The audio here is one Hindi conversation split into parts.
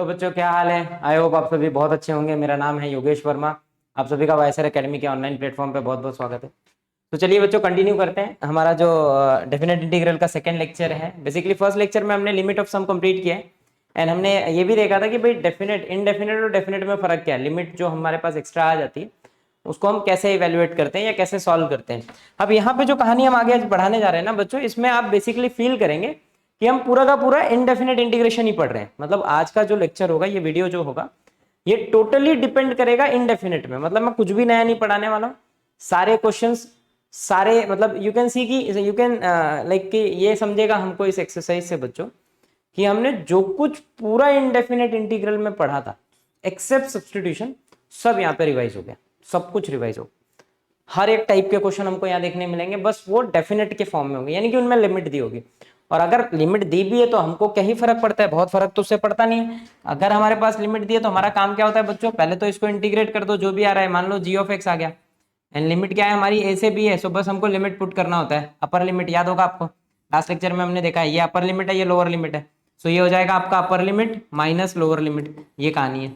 हेलो बच्चों, क्या हाल है। आई होप आप सभी बहुत अच्छे होंगे। मेरा नाम है योगेश वर्मा। आप सभी का वाईएसआर एकेडमी के ऑनलाइन प्लेटफॉर्म पे बहुत बहुत स्वागत है। तो चलिए बच्चों, कंटिन्यू करते हैं। हमारा जो डेफिनेट इंटीग्रल का सेकंड लेक्चर है। बेसिकली फर्स्ट लेक्चर में हमने लिमिट ऑफ सम कंप्लीट किया है एंड हमने ये भी देखा था कि भाई डेफिनेट इनडेफिनेट और डेफिनेट में फ़र्क क्या है। लिमिट जो हमारे पास एक्स्ट्रा आ जाती है उसको हम कैसे इवेल्युएट करते हैं या कैसे सॉल्व करते हैं। अब यहाँ पे जो कहानी हम आगे बढ़ाने जा रहे हैं ना बच्चों, इसमें आप बेसिकली फील करेंगे कि हम पूरा का पूरा इनडेफिनेट इंटीग्रेशन ही पढ़ रहे हैं। मतलब आज का जो लेक्चर होगा, ये वीडियो जो होगा, ये टोटली डिपेंड करेगा इनडेफिनेट में। मतलब मैं कुछ भी नया नहीं पढ़ाने वाला हूँ। सारे क्वेश्चंस, सारे मतलब यू कैन सी कि यू कैन लाइक कि ये समझेगा हमको इस एक्सरसाइज से बच्चों कि हमने जो कुछ पूरा इनडेफिनेट इंटीग्रल में पढ़ा था एक्सेप्ट सब्स्टिट्यूशन, सब यहाँ पे रिवाइज हो गया। सब कुछ रिवाइज हो, हर एक टाइप के क्वेश्चन हमको यहाँ देखने मिलेंगे, बस वो डेफिनेट के फॉर्म में होंगे, यानी कि उनमें लिमिट दी होगी। और अगर लिमिट दी भी है तो हमको क्या ही फर्क पड़ता है, बहुत फर्क तो उससे पड़ता नहीं है। अगर हमारे पास लिमिट दी है तो हमारा काम क्या होता है बच्चों, पहले तो इसको इंटीग्रेट कर दो, जो भी आ रहा है। मान लो जी ऑफ एक्स आ गया एंड लिमिट क्या है हमारी, ए से बी है, सो बस हमको लिमिट पुट करना होता है। अपर लिमिट याद होगा आपको, लास्ट लेक्चर में हमने देखा है, ये अपर लिमिट है, ये लोअर लिमिट है। सो ये हो जाएगा आपका अपर लिमिट माइनस लोअर लिमिट, ये कहानी है।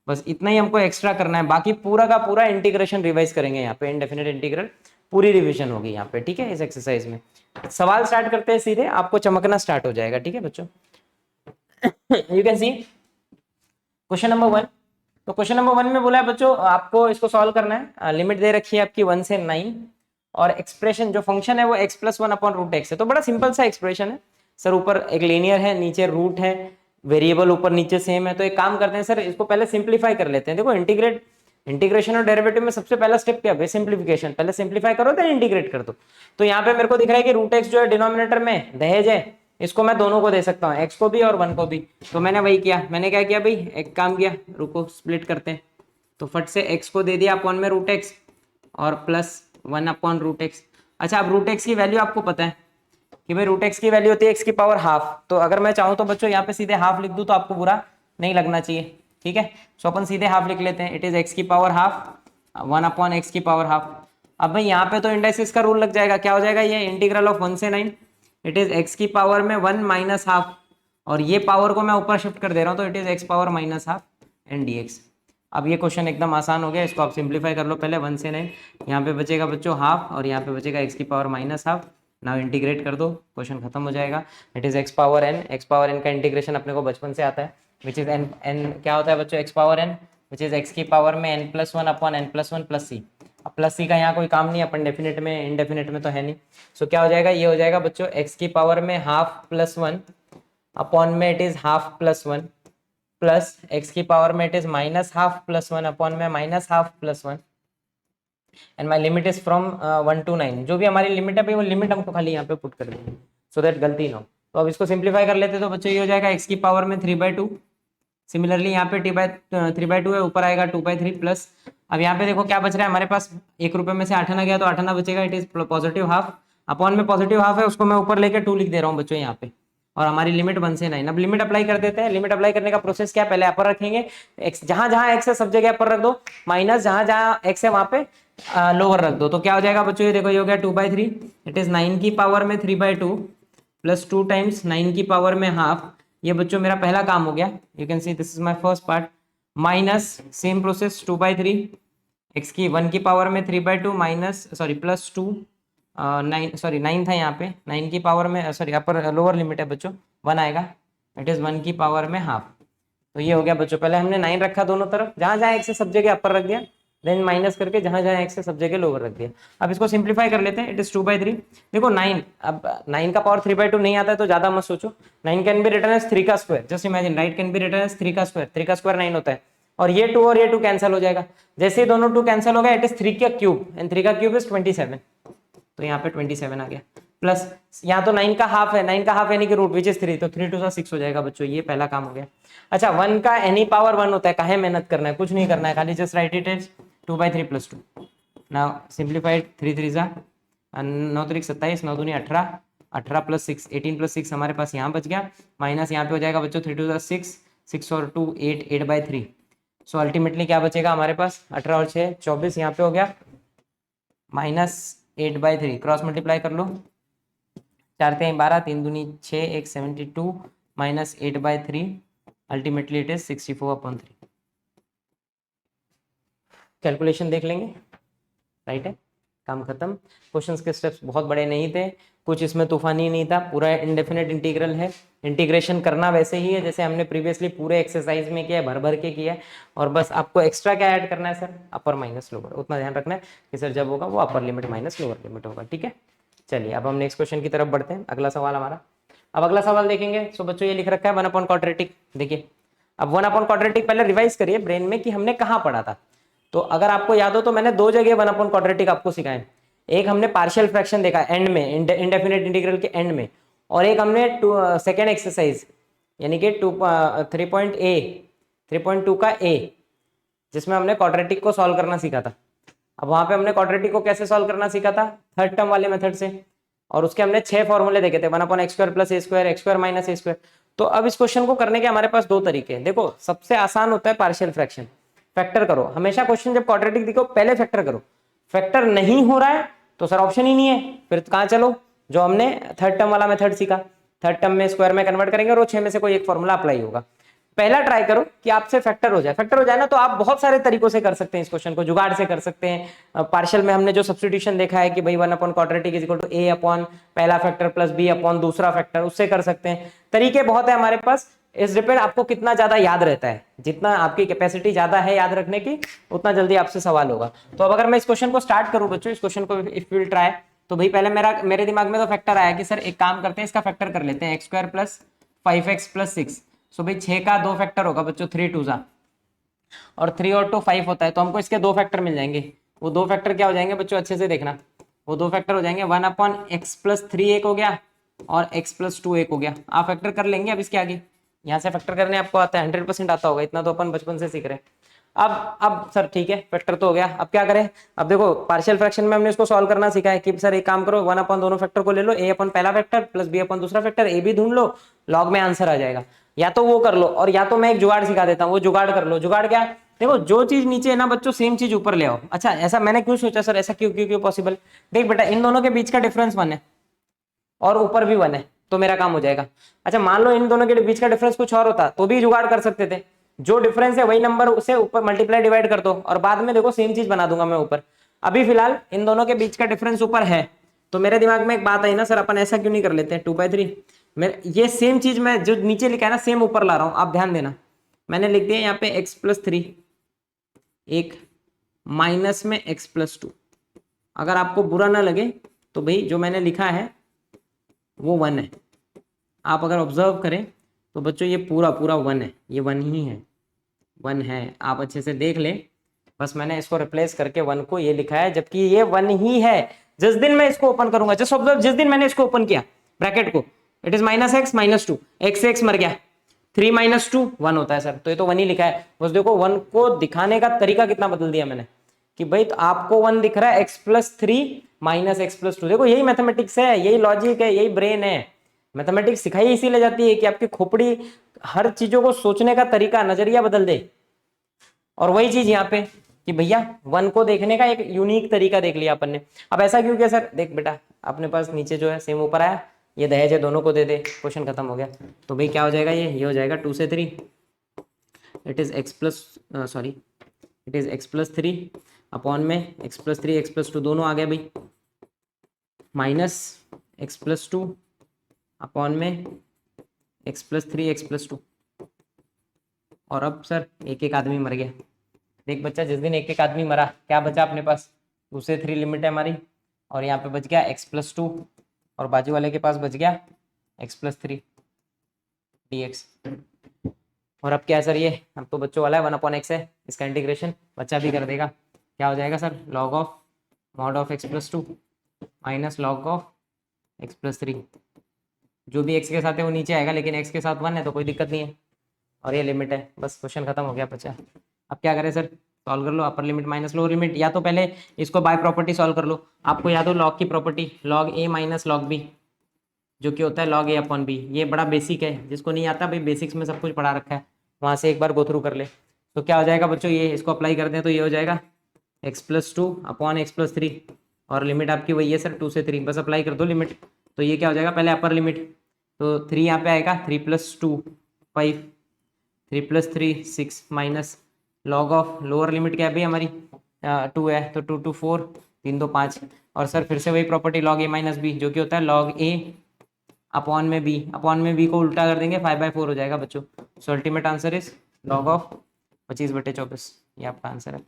बस इतना ही हमको एक्स्ट्रा करना है, बाकी पूरा का पूरा इंटीग्रेशन रिवाइज करेंगे यहाँ पे। इनडेफिनेट इंटीग्रल पूरी रिवीजन होगी यहाँ पे, ठीक है। इस एक्सरसाइज में सवाल स्टार्ट करते हैं सीधे, आपको चमकना स्टार्ट हो जाएगा, ठीक है बच्चों। You can see question number 1। तो क्वेश्चन नंबर 1 में बोला है बच्चों आपको इसको सॉल्व करना है। लिमिट दे रखी है आपकी 1 से 9 और एक्सप्रेशन जो फंक्शन है वो x plus one upon root x है। तो बड़ा सिंपल सा एक्सप्रेशन है सर। ऊपर एक लीनियर है, नीचे रूट है, वेरिएबल ऊपर नीचे सेम है। तो एक काम करते हैं सर, इसको पहले सिंप्लीफाई कर लेते हैं। देखो इंटीग्रेशन और डेरिवेटिव में सबसे पहला स्टेप क्या है, सिंप्लीफिकेशन। पहले सिंप्लीफाई करो देन इंटीग्रेट कर दो। तो यहाँ पे मेरे को दिख रहा है कि रूट एक्स जो है डिनोमिनेटर में दहेज है, इसको मैं दोनों को दे सकता हूँ, एक्स को भी और 1 को भी। तो मैंने वही किया। मैंने क्या किया भाई, एक काम किया, रुको स्प्लिट करते हैं। तो फट से एक्स को दे दिया अपॉन में रूट एक्स और प्लस 1 अपॉन रूट एक्स। अच्छा, अब रूट एक्स की वैल्यू आपको पता है कि भाई रूट एक्स की वैल्यू होती है एक्स की पावर हाफ। तो अगर मैं चाहूँ तो बच्चों यहाँ पे सीधे हाफ लिख दूँ तो आपको बुरा नहीं लगना चाहिए, ठीक है। सो अपन सीधे हाफ लिख लेते हैं। इट इज एक्स की पावर हाफ 1 अपॉन एक्स की पावर हाफ। अब भाई यहाँ पे तो इंडाइसिस का रूल लग जाएगा। क्या हो जाएगा, ये इंटीग्रल ऑफ 1 से 9, इट इज एक्स की पावर में 1 माइनस हाफ, और ये पावर को मैं ऊपर शिफ्ट कर दे रहा हूँ तो it is x power minus half and D x. अब ये क्वेश्चन एकदम आसान हो गया, इसको आप सिंप्लीफाई कर लो पहले 1 से 9। यहाँ पे बचेगा बच्चों हाफ और यहाँ पे बचेगा एक्स की power minus half. Now integrate कर दो, क्वेश्चन खत्म हो जाएगा। It is x power n. X power n का इंटीग्रेशन अपने को बचपन से आता है, विच इज एन। एन क्या होता है बच्चों, x power n, which is x की पावर में n plus one upon n plus one plus c. अब प्लस सी का यहाँ कोई काम नहीं है, अपन डेफिनेट में इनडेफिनेट में तो है नहीं। सो क्या हो जाएगा, ये हो जाएगा बच्चों एक्स की पावर में हाफ प्लस वन अपॉन में it is half plus one plus x की पावर में it is minus half plus one upon में minus half plus one and my limit is from 1 to 9। जो भी हमारी लिमिट है भाई वो लिमिट हमको खाली यहाँ पे पुट कर देंगे सो दैट गलती ना हो। तो अब इसको सिंप्लीफाई कर लेते तो बच्चों ये हो जाएगा एक्स की पावर में 3/2। सिमिलरली यहाँ पे 3/2 है, ऊपर आएगा 2/3 प्लस। अब यहाँ पे देखो क्या बच रहा है हमारे पास, 1 रुपये में से 8 आना गया तो 8 आना बचेगा। It is positive half upon में पॉजिटिव हाफ है, उसको मैं ऊपर लेके 2 लिख दे रहा हूँ बच्चों यहाँ पे। और हमारी लिमिट 1 से 9। अब लिमिट अप्लाई कर देते हैं। लिमिट अप्लाई करने का प्रोसेस क्या है, पहले अपर रखेंगे, एक्स जहां जहां एक्स है सब जगह अपर रख दो, माइनस जहां जहां एक्स है वहां पे लोअर रख दो। तो क्या हो जाएगा बच्चों, ये देखो ये हो गया 2/3। इट इज 9 की पावर में 3/2 प्लस 2 टाइम्स 9 की पावर में हाफ। ये बच्चों मेरा पहला काम हो गया। You can see this is my first part. Minus same process 2/3 x की 1 की पावर में 3/2 माइनस सॉरी प्लस 2 9 सॉरी 9 था यहाँ पे, 9 की पावर में सॉरी अपर लोअर लिमिट है बच्चों 1 आएगा। इट इज 1 की पावर में हाफ। तो ये हो गया बच्चों, पहले हमने 9 रखा दोनों तरफ, जहां जहां एक्स है सब जगह अपर रख दिया, देन माइनस करके जहां जहां एक्स है सब जगह लोअर रख दिया। अब इसको सिंप्लीफाई कर लेते हैं। It is 2/3। देखो 9, अब 9 का पावर 3/2 नहीं आता है तो ज्यादा मत सोचो। 9 कैन बी रिटन एज 3 का square, just imagine, right can be written as 3 का स्क्वायर। 3 का स्क्वायर 9 होता है और ये 2 और ये 2 कैंसिल हो जाएगा। जैसे ही दोनों 2 कैंसिल हो गया, इट इज 3 का क्यूब एंड 3 का क्यूब इज 27। तो यहाँ पे 27 आ गया प्लस यहाँ तो 9 का हाफ है, 9 का हाफ यानी कि रूट विच इज 3, तो 3 2 6 हो जाएगा बच्चों। ये पहला काम हो गया। अच्छा 1 का एनी पावर 1 होता है, काहे मेहनत करना है, कुछ नहीं करना है, खाली just right it is 2/3 plus 2। Now simplified 3 3 जा 9 3 27, 9 दूनी 18, 18 प्लस 6 18 प्लस 6 हमारे पास यहाँ बच गया, माइनस यहाँ पे हो जाएगा बच्चों 3 2 6, 6 और 2 8, 8/3। सो अल्टीमेटली क्या बचेगा हमारे पास, 18 और 6 24, यहाँ पे हो गया माइनस 8/3। क्रॉस मल्टीप्लाई कर लो, 4 3 12, 3 दूनी 6, 1 72 minus 8/3 ultimately it is 64/3। Calculation देख लेंगे, राइट है, काम खत्म। क्वेश्चंस के स्टेप्स बहुत बड़े नहीं थे, कुछ इसमें तूफानी नहीं था, पूरा इंडेफिनेट इंटीग्रल है। इंटीग्रेशन करना वैसे ही है जैसे हमने प्रीवियसली पूरे एक्सरसाइज में किया है, भर भर के किया है। और बस आपको एक्स्ट्रा क्या ऐड करना है सर, अपर माइनस लोअर, उतना ध्यान रखना है कि सर जब होगा वो अपर लिमिट माइनस लोअर लिमिट होगा, ठीक है। चलिए अब हम नेक्स्ट क्वेश्चन की तरफ बढ़ते हैं, अगला सवाल हमारा। अब अगला सवाल देखेंगे। सो बच्चों ये लिख रखा है 1/क्वाड्रेटिक। देखिए अब 1/क्वाड्रेटिक पहले रिवाइज करिए ब्रेन में कि हमने कहाँ पढ़ा था। तो अगर आपको याद हो तो मैंने दो जगह 1/क्वाड्रेटिक आपको सिखाए। एक हमने पार्शियल फ्रैक्शन देखा एंड में, इंडेफिनेट इंटीग्रल के एंड में, और एक हमने सेकेंड एक्सरसाइज यानी कि 3.2 का ए, जिसमें हमने क्वाड्रेटिक को सॉल्व करना सीखा था। अब वहां पे हमने क्वाड्रेटिक को कैसे सॉल्व करना सीखा था, थर्ड टर्म वाले मेथड से, और उसके हमने 6 फॉर्मूले देखे थे, 1/x² + a² x² - a²। तो अब इस क्वेश्चन को करने के हमारे पास दो तरीके हैं। देखो सबसे आसान होता है पार्शियल फ्रैक्शन, फैक्टर करो। हमेशा क्वेश्चन जब क्वाड्रेटिक दिखो पहले फैक्टर करो। फैक्टर नहीं हो रहा है तो सर ऑप्शन ही नहीं है, फिर कहाँ चलो, जो हमने थर्ड टर्म वाला मेथड सीखा, थर्ड टर्म में स्क्वायर में कन्वर्ट करेंगे और वो 6 में से कोई एक फॉर्मूला अप्लाई होगा। पहला ट्राई करो कि आपसे फैक्टर हो जाए। फैक्टर हो जाए ना तो आप बहुत सारे तरीकों से कर सकते हैं, इस क्वेश्चन को जुगाड़ से कर सकते हैं। पार्शियल में हमने जो सब्स्टिट्यूशन देखा है कि भाई 1/क्वाड्रेटिक = a अपॉन पहला फैक्टर प्लस b अपॉन दूसरा फैक्टर, उससे कर सकते हैं। तरीके बहुत है हमारे पास, इस डिपेंड आपको कितना ज्यादा याद रहता है। जितना आपकी कैपेसिटी ज्यादा है याद रखने की, उतना जल्दी आपसे सवाल होगा। तो अब अगर मैं इस क्वेश्चन को स्टार्ट करूं बच्चों, इस क्वेश्चन को इफ विल ट्राई, तो भाई पहले मेरे दिमाग में तो फैक्टर आया कि सर एक काम करते हैं, इसका फैक्टर कर लेते हैं, x² + 5x + 6। सो भाई 6 का 2 फैक्टर होगा बच्चों, 3 2 जा, और 3 और 2 5 होता है, तो हमको इसके 2 फैक्टर मिल जाएंगे। वो 2 फैक्टर क्या हो जाएंगे बच्चों, अच्छे से देखना, वो 2 फैक्टर हो जाएंगे 1/x + 3 एक हो गया, और x + 2 एक हो गया। आप फैक्टर कर लेंगे अब इसके आगे, यहाँ से फैक्टर करने आपको आता है, 100% आता होगा, इतना तो अपन बचपन से सीख रहे हैं। अब सर ठीक है फैक्टर तो हो गया, अब क्या करें। अब देखो पार्शियल फ्रैक्शन में हमने इसको सॉल्व करना सीखा है कि सर एक काम करो, 1 दोनों फैक्टर को ले लो, a अपन पहला फैक्टर प्लस b अपन दूसरा फैक्टर, a भी ढूंढ लो, लॉग में आंसर आ जाएगा। या तो वो कर लो, और या तो मैं एक जुगाड़ सिखा देता हूँ, वो जुगाड़ कर लो। जुगाड़ क्या, देखो जो चीज नीचे है ना बच्चों, सेम चीज ऊपर ले आओ। अच्छा ऐसा मैंने क्यों सोचा सर, ऐसा क्यों क्यों क्यों पॉसिबल, देख बेटा इन दोनों के बीच का डिफरेंस 1 है और ऊपर भी 1 है, तो मेरा काम हो जाएगा। अच्छा मान लो इन दोनों के बीच का डिफरेंस कुछ और होता तो भी जुगाड़ कर सकते थे, जो डिफरेंस है वही नंबर उसे ऊपर मल्टीप्लाई डिवाइड कर दो, और बाद में देखो सेम चीज बना दूंगा मैं ऊपर। अभी फिलहाल इन दोनों के बीच का डिफरेंस ऊपर है, तो मेरे दिमाग में एक बात आई ना, सर अपन ऐसा क्यों नहीं कर लेते हैं 2/3, मैं ये सेम चीज मैं जो नीचे लिखा है ना सेम ऊपर ला रहा हूं। आप ध्यान देना, मैंने लिख दिया यहाँ पे x + 3 एक माइनस में x + 2। अगर आपको बुरा ना लगे तो भाई जो मैंने लिखा है वो 1 है। आप अगर ऑब्जर्व करें तो बच्चों ये पूरा पूरा 1 है, ये 1 ही है, 1 है, आप अच्छे से देख लें। बस मैंने इसको रिप्लेस करके 1 को ये लिखा है, जबकि ये 1 ही है। जिस दिन मैं इसको ओपन करूंगा, जस्ट ऑब्जर्व, जिस दिन मैंने इसको ओपन किया ब्रैकेट को, इट इज -x - 2, x से x मर गया, 3 - 2 1 होता है सर, तो ये तो 1 ही लिखा है। बस देखो 1 को दिखाने का तरीका कितना बदल दिया मैंने, कि भाई तो आपको 1 दिख रहा है, x + 3 - x + 2। देखो यही मैथमेटिक्स है, यही लॉजिक है, यही ब्रेन है। मैथमेटिक्स सिखाई इसीलिए जाती है कि आपकी खोपड़ी हर चीजों को सोचने का तरीका, नजरिया बदल दे। और वही चीज यहाँ पे कि भैया 1 को देखने का एक यूनिक तरीका देख लिया अपन ने। अब ऐसा क्यों किया सर, देख बेटा अपने पास नीचे जो है सेम ऊपर आया, ये दहेज है, दोनों को दे दे, क्वेश्चन खत्म हो गया। तो भाई क्या हो जाएगा, ये हो जाएगा 2 से 3, इट इज x + 3 अपॉन में x + 3 x + 2 दोनों आ गए भाई, माइनस x + 2 अपॉन में x + 3 x + 2। और अब सर एक एक आदमी मर गया। देख बच्चा जिस दिन एक एक आदमी मरा क्या बचा अपने पास, 2 से 3 लिमिट है हमारी, और यहाँ पे बच गया x + 2, और बाजू वाले के पास बच गया x + 3 dx। और अब क्या है सर, ये अब तो बच्चों वाला है 1/x है, इसका इंटीग्रेशन बच्चा भी कर देगा। क्या हो जाएगा sir, log of mod of x + 2 minus log of x + 3। जो भी x के साथ है वो नीचे आएगा, लेकिन x के साथ 1 है तो कोई दिक्कत नहीं है, और ये लिमिट है। बस क्वेश्चन खत्म हो गया बच्चा। अब क्या करें सर, सॉल्व कर लो, upper limit minus lower limit, या तो पहले इसको बाय प्रॉपर्टी सॉल्व कर लो। आपको याद हो लॉग की property, log a - log b, जो कि होता है log a/b। ये बड़ा बेसिक है, जिसको नहीं आता भाई बेसिक्स में सब कुछ पढ़ा रखा है, वहां से एक बार गो थ्रू कर ले। तो क्या हो जाएगा बच्चों, ये इसको अप्लाई कर दें तो ये हो जाएगा x + 2 अपॉन x + 3, और लिमिट आपकी वही है सर 2 से 3, बस अप्लाई कर दो लिमिट। तो ये क्या हो जाएगा, पहले अपर लिमिट, तो 3 यहाँ पे आएगा, 3 + 2 5, 3 + 3 6 minus log of lower limit क्या है भाई हमारी 2 है, तो 2 2 4 3 2 5। और सर फिर से वही प्रॉपर्टी लॉग a - b, जो कि होता है लॉग a अपॉन में b। अपॉन में b को उल्टा कर देंगे 5/4 हो जाएगा बच्चों। सो ultimate answer is log of 25/24। ये आपका आंसर है।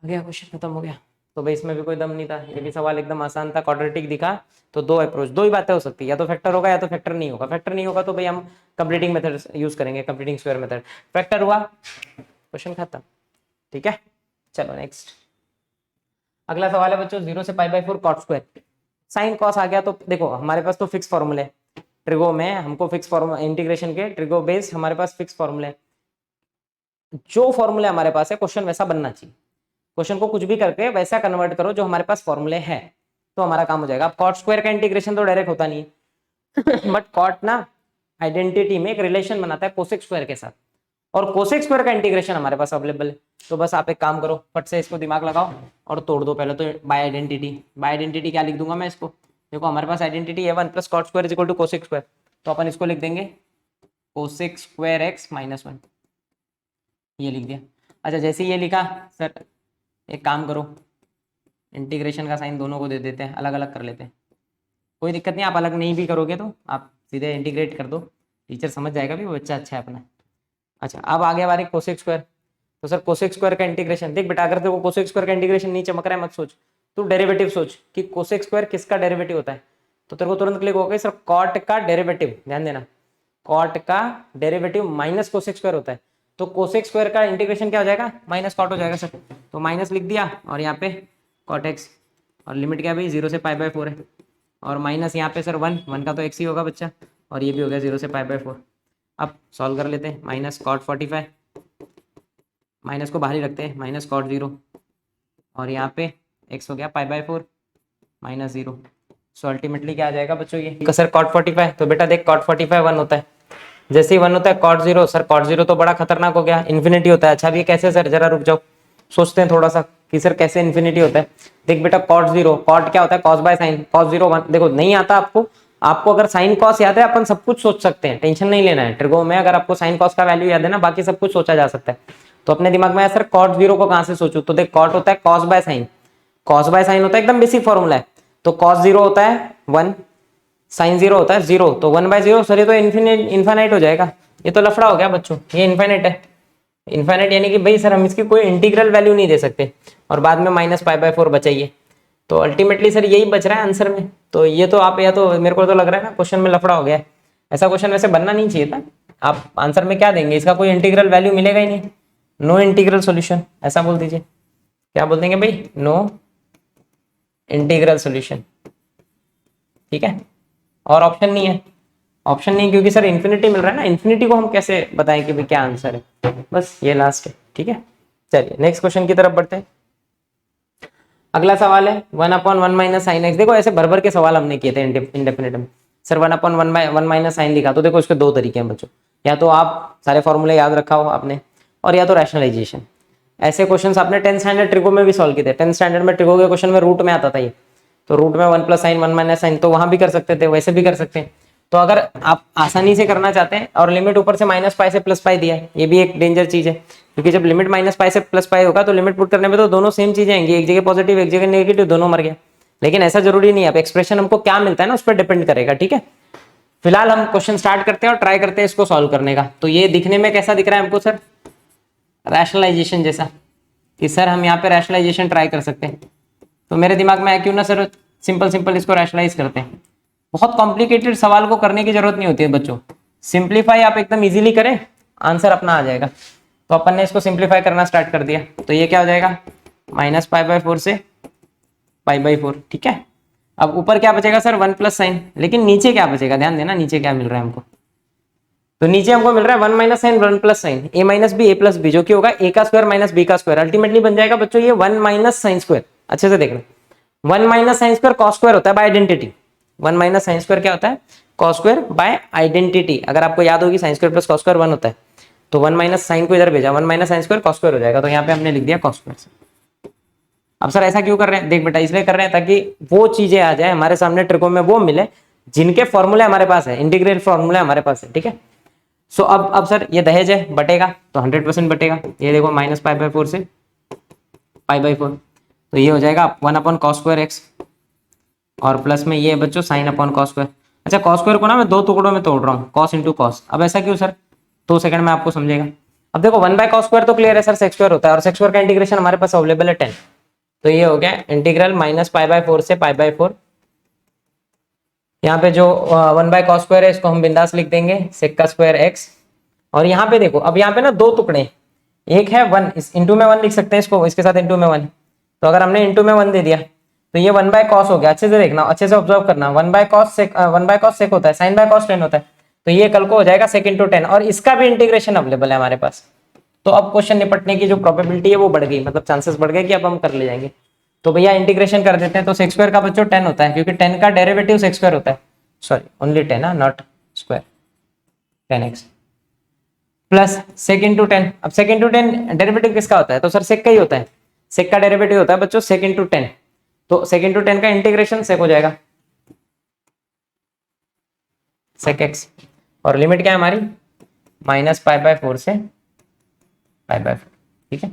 हो गया, क्वेश्चन खत्म हो गया। तो भाई इसमें भी कोई दम नहीं था, ये भी सवाल एकदम आसान था, क्वाड्रेटिक दिखा तो दो अप्रोच, दो ही बातें हो सकती है, या तो फैक्टर होगा या तो फैक्टर नहीं होगा। फैक्टर नहीं होगा तो भाई हम कंप्लीटिंग मेथड यूज करेंगे, कंप्लीटिंग स्क्वायर मेथड। फैक्टर हुआ, क्वेश्चन खत्म। ठीक है, चलो नेक्स्ट। अगला सवाल है बच्चों 0 से π/4 कॉट स्क्वायर। साइन कॉस आ गया तो देखो हमारे पास तो फिक्स फॉर्मूले, ट्रिगो में हमको फिक्स फॉर्मूला इंटीग्रेशन के, ट्रिगो बेस्ड हमारे पास फिक्स फॉर्मूले। जो फॉर्मूले हमारे पास है क्वेश्चन वैसा बनना चाहिए। क्वेश्चन को कुछ भी करके वैसा कन्वर्ट करो जो हमारे पास फॉर्मूले है, तो हमारा काम हो जाएगा। अब कॉट स्क्वायर का इंटीग्रेशन तो डायरेक्ट होता नहीं है बट कॉट ना आइडेंटिटी में एक रिलेशन बनाता है कोसेक स्क्वायर के साथ, और कोसेक स्क्वायर का इंटीग्रेशन हमारे पास अवेलेबल है। तो बस आप एक काम करो, फट से इसको दिमाग लगाओ और तोड़ दो। पहले तो बाय आइडेंटिटी, बाय आइडेंटिटी क्या लिख दूंगा मैं इसको, देखो हमारे पास आइडेंटिटी है 1 + cot square is equal to cosec square, तो अपन इसको लिख देंगे कोसेक स्क्वायर x - 1, ये लिख दिया। अच्छा जैसे ये लिखा सर, एक काम करो इंटीग्रेशन का साइन दोनों को दे देते हैं, अलग अलग कर लेते हैं, कोई दिक्कत नहीं। आप अलग नहीं भी करोगे तो आप सीधे इंटीग्रेट कर दो, टीचर समझ जाएगा भी वो बच्चा अच्छा है अपना। अच्छा अब आगे हमारे कोसेक स्क्वायर, तो सर कोसेक स्क्वायर का इंटीग्रेशन देख बेटा, अगर तेरे को कोसेक स्क्वायर का इंटीग्रेशन नहीं चमक रहा है मत सोच, तू डेरिवेटिव सोच कि कोसेक स्क्वायर किसका डेरिवेटिव होता है, तो तेरे को तुरंत क्लिक होगा सर कॉट का डेरिवेटिव। ध्यान देना, कॉट का डेरिवेटिव माइनस कोसेक स्क्वायर होता है, तो कोसेक स्क्वायर का इंटीग्रेशन क्या हो जाएगा, माइनस कॉट हो जाएगा सर। तो माइनस लिख दिया और यहाँ पे कॉट एक्स, और लिमिट क्या है भाई 0 से π/4 है, और माइनस यहाँ पे सर 1 का तो एक्स ही होगा बच्चा, और ये भी हो गया 0 से π/4। अब सॉल्व कर लेते हैं, माइनस कॉट 45, माइनस को बाहर ही रखते हैं, माइनस कॉट 0, और यहाँ पे एक्स हो गया π/4 - 0। सो अल्टीमेटली क्या आ जाएगा बच्चों ये सर कॉट 45, तो बेटा देख कॉट 45 1 होता है, जैसे ही 1 होता है कॉट 0, सर कॉट 0 तो बड़ा खतरनाक हो गया, इन्फिनिटी होता है। अच्छा अब ये कैसे सर, जरा रुक जाओ, सोचते हैं थोड़ा सा कि सर कैसे इन्फिनिटी होता है। देख बेटा कॉट 0, कॉट क्या होता है कॉस बाय साइन, कॉस 0 1, देखो नहीं आता आपको, आपको अगर साइन कॉस याद है अपन सब कुछ सोच सकते हैं, टेंशन नहीं लेना है। ट्रिगो में अगर आपको साइन कॉस का वैल्यू याद है ना, बाकी सब कुछ सोचा जा सकता है। तो अपने दिमाग में सर कॉट 0 को कहां से सोचू, तो देख कॉट होता है cos by sine, cos by sine होता है एकदम बेसिक फॉर्मूला है, तो कॉस 0 होता है 1, साइन 0 होता है 0, तो 1/0 सर ये तो इन्फिनाइट हो जाएगा, ये तो लफड़ा हो गया बच्चों, ये इन्फिनिट है। इन्फिनिट यानी कि भाई सर हम इसकी कोई इंटीग्रल वैल्यू नहीं दे सकते, और बाद में माइनस π/4 बचाइए, तो अल्टीमेटली सर यही बच रहा है आंसर में। तो ये तो आप, या तो मेरे को तो लग रहा है ना क्वेश्चन में लफड़ा हो गया है, ऐसा क्वेश्चन वैसे बनना नहीं चाहिए था। आप आंसर में क्या देंगे, इसका कोई इंटीग्रल वैल्यू मिलेगा ही नहीं, नो इंटीग्रल सोल्यूशन, ऐसा बोल दीजिए। क्या बोल देंगे भाई, नो इंटीग्रल सोल्यूशन, ठीक है। और ऑप्शन नहीं है, ऑप्शन नहीं क्योंकि सर इन्फिनिटी मिल रहा है ना, इन्फिनिटी को हम कैसे बताएं कि भाई क्या आंसर है, बस ये लास्ट है, ठीक है। चलिए नेक्स्ट क्वेश्चन की तरफ बढ़ते हैं। अगला सवाल है 1/1 - sin x। देखो ऐसे भर भर के सवाल हमने किए थे इंडेफिनिट में, सर 1/1 - sin लिखा, तो देखो इसके दो तरीके हैं बच्चों, या तो आप सारे फॉर्मूले याद रखा हो आपने, और या तो रैशनलाइजेशन। ऐसे क्वेश्चन आपने 10th स्टैंडर्ड ट्रिगो में भी सॉल्व किए थे, 10th स्टैंडर्ड में ट्रिगो के क्वेश्चन में रूट में आता था ये, तो रूट में 1 + sin 1 - sin, तो वहां भी कर सकते थे, वैसे भी कर सकते हैं। तो अगर आप आसानी से करना चाहते हैं, और लिमिट ऊपर से -π से +π दिया है, ये भी एक डेंजर चीज है, क्योंकि जब लिमिट -π से +π होगा तो लिमिट पुट करने में तो दोनों सेम चीजें आएंगी, एक जगह पॉजिटिव एक जगह नेगेटिव, दोनों मर गया। लेकिन ऐसा जरूरी नहीं है, अब एक्सप्रेशन हमको क्या मिलता है ना उस पर डिपेंड करेगा, ठीक है। फिलहाल हम क्वेश्चन स्टार्ट करते हैं और ट्राई करते हैं इसको सॉल्व करने का। तो ये दिखने में कैसा दिख रहा है हमको सर, रैशनलाइजेशन जैसा, कि सर हम यहाँ पे रैशनलाइजेशन ट्राई कर सकते हैं। तो मेरे दिमाग में है क्यों ना सर सिंपल इसको रैशनलाइज करते हैं। बहुत कॉम्प्लिकेटेड सवाल को करने की जरूरत नहीं होती है बच्चों, सिंप्लीफाई आप एकदम इजीली करें, आंसर अपना आ जाएगा। तो अपन ने इसको सिंप्लीफाई करना स्टार्ट कर दिया, तो ये क्या हो जाएगा -π/4 से π/4, ठीक है। अब ऊपर क्या बचेगा सर 1 + sin, लेकिन नीचे क्या बचेगा, ध्यान देना नीचे क्या मिल रहा है हमको, तो नीचे हमको मिल रहा है 1 - sin 1 + sin, a - b a + b, जो कि होगा a का स्क्वायर - b का स्क्वायर, अल्टीमेटली बन जाएगा बच्चों ये 1 - sin स्क्वायर। अच्छे से देखना, 1 - sin स्क्वायर cos स्क्वायर होता है बाय आइडेंटिटी, 1 - sin स्क्वायर क्या होता है cos स्क्वायर बाय आइडेंटिटी। अगर आपको याद होगी sin स्क्वायर + cos स्क्वायर 1 होता है, तो 1 - sin को इधर भेजा, 1 - sin स्क्वायर cos स्क्वायर हो जाएगा, तो यहाँ पे हमने लिख दिया cos स्क्वायर। अब सर ऐसा क्यों कर रहे हैं, देख बेटा इसलिए कर रहे हैं ताकि वो चीजें आ जाए हमारे सामने ट्रिको में, वो मिले जिनके फॉर्मूले हमारे पास है, इंटीग्रल फॉर्मूले हमारे पास है, ठीक है। सो अब सर ये दहेज है, बटेगा तो 100% बटेगा। ये देखो माइनस पाई बाई 4 से पाई बाई 4, तो ये हो जाएगा 1/cos²x और प्लस में ये बच्चों साइन अपॉन cos²। अच्छा cos² को ना मैं 2 टुकड़ों में तोड़ रहा हूँ, cos इंटू कॉस। अब ऐसा क्यों सर, 2 सेकंड में आपको समझेगा। अब देखो 1/cos² तो क्लियर है सर, sec² होता है और sec² का इंटीग्रेशन हमारे पास अवेलेबल है 10। तो ये हो गया इंटीग्रल माइनस पाई बाई 4 से पाई बाई 4। यहाँ पे जो 1/cos² है इसको हम बिंदास लिख देंगे sec² x। और यहाँ पे देखो, अब यहाँ पे ना 2 टुकड़े, एक है 1, इस इंटू में 1 लिख सकते हैं इसको, इसके साथ इंटू में 1। तो अगर हमने इंटू में 1 दे दिया तो ये 1/cos हो गया। अच्छे से देखना, अच्छे से ऑब्जर्व करना, 1/cos sec होता है, sin बाय cos tan होता है। तो ये कल को हो जाएगा sec इंटू टेन, और इसका भी इंटीग्रेशन अवेलेबल है हमारे पास। तो अब क्वेश्चन निपटने की जो प्रोबेबिलिटी है वो बढ़ गई, मतलब चांसेस बढ़ गए कि अब हम कर ले जाएंगे। तो भैया इंटीग्रेशन कर देते हैं। तो sec² का बच्चों 10 होता है, क्योंकि 10 का डेरिवेटिव sec² होता है, सॉरी ओनली 10 है, not square, 10x plus sec into 10। अब sec इंटू 10 डेरिवेटिव किसका होता है, तो सर sec का ही होता है। sec का डेरिवेटिव होता है बच्चों sec इंटू 10। तो sec इंटू 10 का इंटीग्रेशन sec हो जाएगा sec x, और लिमिट क्या है हमारी माइनस पाई बाय 4 से पाई बाय 4। ठीक है,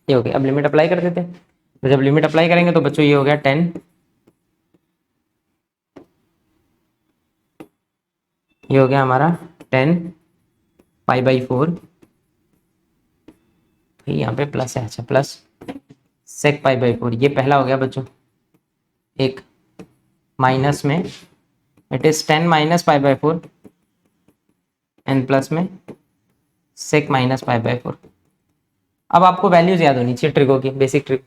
ये हो गया। अब लिमिट अप्लाई कर देते हैं। तो जब लिमिट अप्लाई करेंगे तो बच्चों ये हो गया 10, ये हो गया हमारा 10 पाई बाई 4, यहाँ पे प्लस है, अच्छा प्लस sec पाई बाई 4, ये पहला हो गया बच्चों। एक माइनस में it is 10 minus pi by 4 and plus में sec माइनस पाई बाई 4। अब आपको वैल्यूज याद होनी चाहिए ट्रिको की, बेसिक ट्रिक।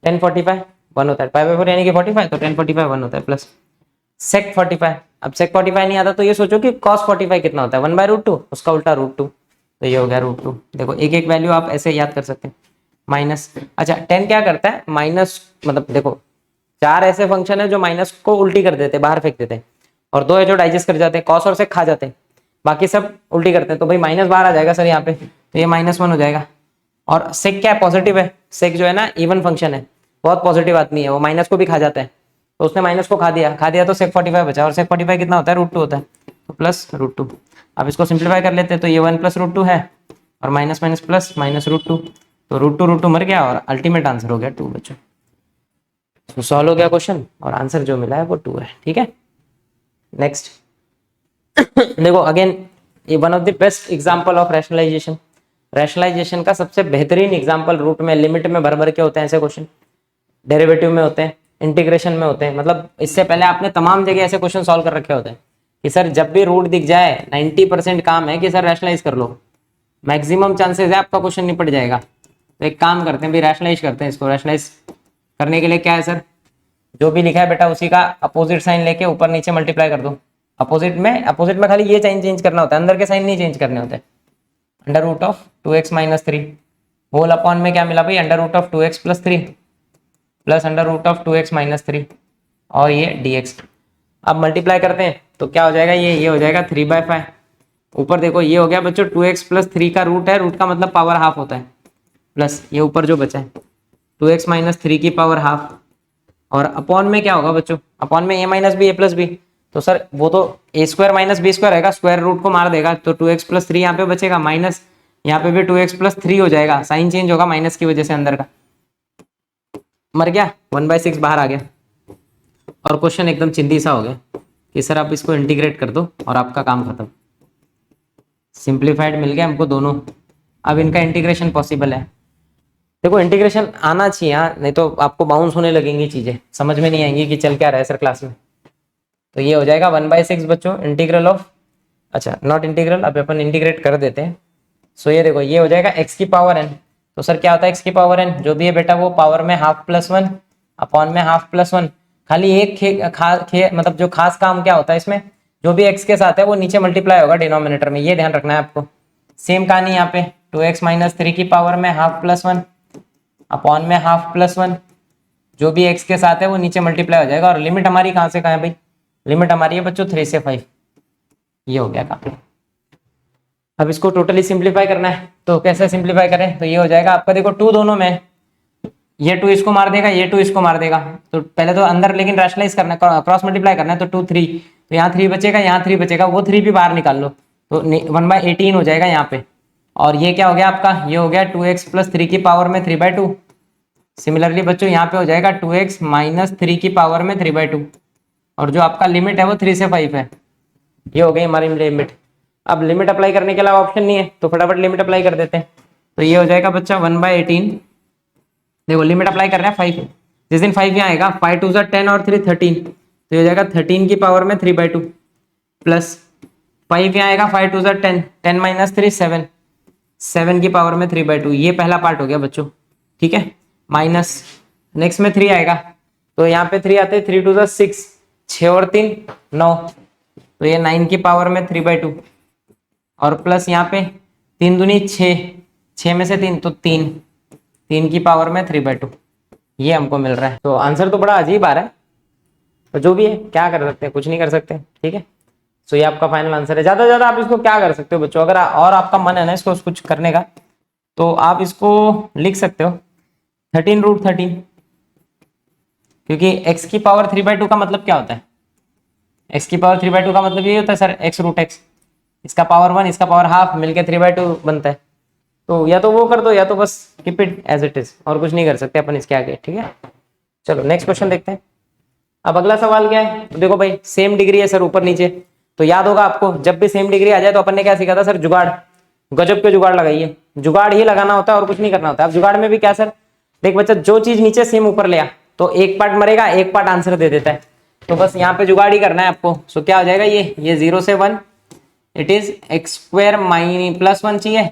1045 1 होता है, पाई बाई 4 यानी कि 45, तो 1045 1 होता है, प्लस sec 45। अब sec 45 नहीं आता तो ये सोचो कि cos 45 कितना होता है, 1/√2, उसका उल्टा √2, तो ये हो गया √2। देखो एक एक वैल्यू आप ऐसे याद कर सकते हैं। माइनस, अच्छा 10 क्या करता है, माइनस, मतलब देखो 4 ऐसे फंक्शन है जो माइनस को उल्टी कर देते हैं, बाहर फेंक देते हैं, और 2 है जो डाइजेस्ट कर जाते हैं, cos और sec खा जाते हैं, बाकी सब उल्टी करते हैं। तो भाई माइनस बाहर आ जाएगा सर यहाँ पे, तो ये -1 हो जाएगा। और sec क्या है, पॉजिटिव है, sec जो है ना इवन फंक्शन है, बहुत पॉजिटिव आदमी है, वो माइनस को भी खा जाता है, तो उसने माइनस को खा दिया तो sec 45 बचा, और sec 45 कितना होता है, √2 होता है, तो प्लस √2। अब इसको सिंप्लीफाई कर लेते हैं, तो ये 1 प्लस √2 है, और माइनस माइनस प्लस माइनस √2, तो √2 मर गया, और अल्टीमेट आंसर हो गया 2 बच्चों। तो सॉल्व हो गया क्वेश्चन, और आंसर जो मिला है वो 2 है। ठीक है, नेक्स्ट देखो अगेन, ये one of the best example of rationalisation. Rationalisation का सबसे बेहतरीन एग्जांपल, रूट में लिमिट में भर भर के होते हैं ऐसे क्वेश्चन, डेरिवेटिव में होते हैं, इंटीग्रेशन में होते हैं। मतलब इससे पहले आपने तमाम जगह ऐसे क्वेश्चन सॉल्व कर रखे होते हैं कि सर जब भी रूट दिख जाए 90% काम है कि सर रैशनलाइज कर लो, मैक्सिमम चांसेस है आपका क्वेश्चन निपट जाएगा। तो एक काम करते हैं, भी रैशनलाइज करते हैं इसको। रैशनलाइज करने के लिए क्या है सर, जो भी लिखा है बेटा उसी का अपोजिट साइन लेके ऊपर नीचे मल्टीप्लाई कर दो। अपोजिट में खाली ये साइन चेंज करना होता है, अंदर के साइन नहीं चेंज करने होते। √2x - 3 होल अपॉन में क्या मिला भाई, √2x + 3 प्लस √2x - 3 और ये dx। अब मल्टीप्लाई करते हैं तो क्या हो जाएगा, ये हो जाएगा 3/5। ऊपर देखो ये हो गया बच्चों 2x + 3 का रूट है, रूट का मतलब पावर हाफ होता है, प्लस ये ऊपर जो बचा है 2x - 3 की पावर हाफ, और अपॉन में क्या होगा बच्चों, अपॉन में a - b a + b। तो सर वो तो a² - b² रहेगा, स्क्वायर रूट को मार देगा, तो 2x + 3 यहाँ पे बचेगा, माइनस यहाँ पे भी 2x + 3 हो जाएगा, साइन चेंज होगा माइनस की वजह से, अंदर का मर गया, 1/6 बाहर आ गया। और क्वेश्चन एकदम चिंदी सा हो गया कि सर आप इसको इंटीग्रेट कर दो और आपका काम खत्म। सिंप्लीफाइड मिल गया हमको दोनों। अब इनका इंटीग्रेशन पॉसिबल है। देखो इंटीग्रेशन आना चाहिए हाँ, नहीं तो आपको बाउंस होने लगेंगी चीजें, समझ में नहीं आएंगी कि चल क्या रहा है सर क्लास में। तो ये हो जाएगा 1/6 बच्चों इंटीग्रल ऑफ, अच्छा नॉट इंटीग्रल, अब अपन इंटीग्रेट कर देते हैं। सो ये देखो ये हो जाएगा x की पावर n। तो सर क्या होता है x की पावर n, जो भी है बेटा वो पावर में हाफ + 1 अपॉन में हाफ + 1। खाली एक मतलब जो खास काम क्या होता है इसमें, जो भी x के साथ है वो नीचे मल्टीप्लाई होगा डिनोमिनेटर में, ये ध्यान रखना है आपको। सेम कहानी यहाँ पे 2x - 3 की पावर में हाफ + 1 अपॉन में हाफ + 1, जो भी x के साथ है वो नीचे मल्टीप्लाई हो जाएगा। और लिमिट हमारी कहाँ से कहाँ है भाई, लिमिट हमारी है बच्चों 3 से 5। ये हो गया काम। अब इसको टोटली सिंप्लीफाई करना है, तो कैसे सिंप्लीफाई करें, तो ये हो जाएगा आपका देखो 2 दोनों में, ये 2 इसको मार देगा, ये 2 इसको मार देगा। तो पहले तो अंदर लेकिन रैशनलाइज करना है, क्रॉस मल्टीप्लाई करना है, तो 2 3, तो यहाँ 3 बचेगा, यहाँ 3 बचेगा, वो 3 भी बाहर निकाल लो, तो 1/18 हो जाएगा यहाँ पे। और ये क्या हो गया आपका, ये हो गया 2x प्लस 3 की पावर में 3/2। सिमिलरली बच्चों यहाँ पे हो जाएगा 2x माइनस 3 की पावर में 3/2। और जो आपका लिमिट है वो 3 से 5 है। ये हो गई हमारी लिमिट। अब लिमिट अप्लाई करने के अलावा ऑप्शन नहीं है, तो फटाफट लिमिट अप्लाई कर देते हैं। तो ये हो जाएगा बच्चा 1/18। देखो लिमिट अप्लाई कर रहे हैं 5, जिस दिन 5 यहाँ आएगा 5 2 10 और 3 13, तो ये हो जाएगा 13 की पावर में 3/2 प्लस 5 यहाँ आएगा 5 2 10, 10 माइनस 3 7, 7 की पावर में 3/2। ये पहला पार्ट हो गया बच्चों, ठीक है। माइनस नेक्स्ट में 3 आएगा, तो यहाँ पे 3 आते हैं, 3 2 6, 6 और 3 9, तो ये 9 की पावर में 3/2 और प्लस यहाँ पे 3 दूनी 6, 6 में से 3 तो 3, 3 की पावर में 3/2। ये हमको मिल रहा है। तो आंसर तो बड़ा अजीब आ रहा है, तो जो भी है क्या कर सकते हैं, कुछ नहीं कर सकते, ठीक है। सो ये आपका फाइनल आंसर है। ज्यादा से ज्यादा आप इसको क्या कर सकते हो बच्चों, अगर और आपका मन है ना इसको कुछ करने का, तो आप इसको लिख सकते हो 13√13, क्योंकि x की पावर 3/2 का मतलब क्या होता है, x की पावर 3/2 का मतलब ये होता है सर x√x, इसका पावर 1 इसका पावर हाफ मिलके 3/2 बनता है। तो या तो वो कर दो या तो बस keep it as it is, और कुछ नहीं कर सकते अपन इसके आगे, ठीक है। चलो नेक्स्ट क्वेश्चन देखते हैं। अब अगला सवाल क्या है, तो देखो भाई सेम डिग्री है सर ऊपर नीचे, तो याद होगा आपको जब भी सेम डिग्री आ जाए तो अपन ने क्या सीखा था सर, जुगाड़। गजब के जुगाड़ लगाइए, जुगाड़ ही लगाना होता है और कुछ नहीं करना होता है। अब जुगाड़ में भी क्या सर, देख बच्चा जो चीज नीचे सेम ऊपर ले आ, तो एक पार्ट मरेगा एक पार्ट आंसर दे देता है, तो बस यहाँ पे जुगाड़ ही करना है आपको। सो क्या हो जाएगा, ये 0 से 1 इट इज x² +1 चाहिए,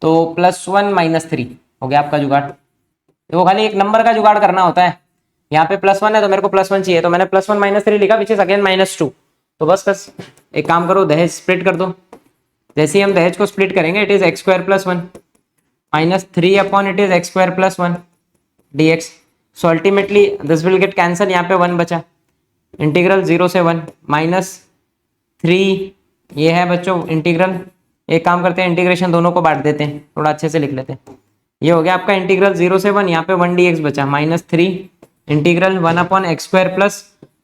तो +1 - 3 हो गया आपका जुगाड़। देखो खाली एक नंबर का जुगाड़ करना होता है, यहाँ पे +1 है तो मेरे को +1 चाहिए, तो मैंने +1 - 3 लिखा विच इज अगेन -2। तो बस एक काम करो, दहेज स्प्लिट कर दो। जैसे ही हम दहेज को स्प्लिट करेंगे it is x² +1 -3 upon it is x² +1 dx। So ultimately this will get cancel, यहाँ पे 1 बचा। इंटीग्रल 0 से 1 -3 ये है बच्चों इंटीग्रल। एक काम करते हैं इंटीग्रेशन दोनों को बांट देते हैं, थोड़ा अच्छे से लिख लेते हैं। ये हो गया आपका इंटीग्रल 0 से 1, यहाँ पे 1 dx बचा, -3 integral 1 upon x²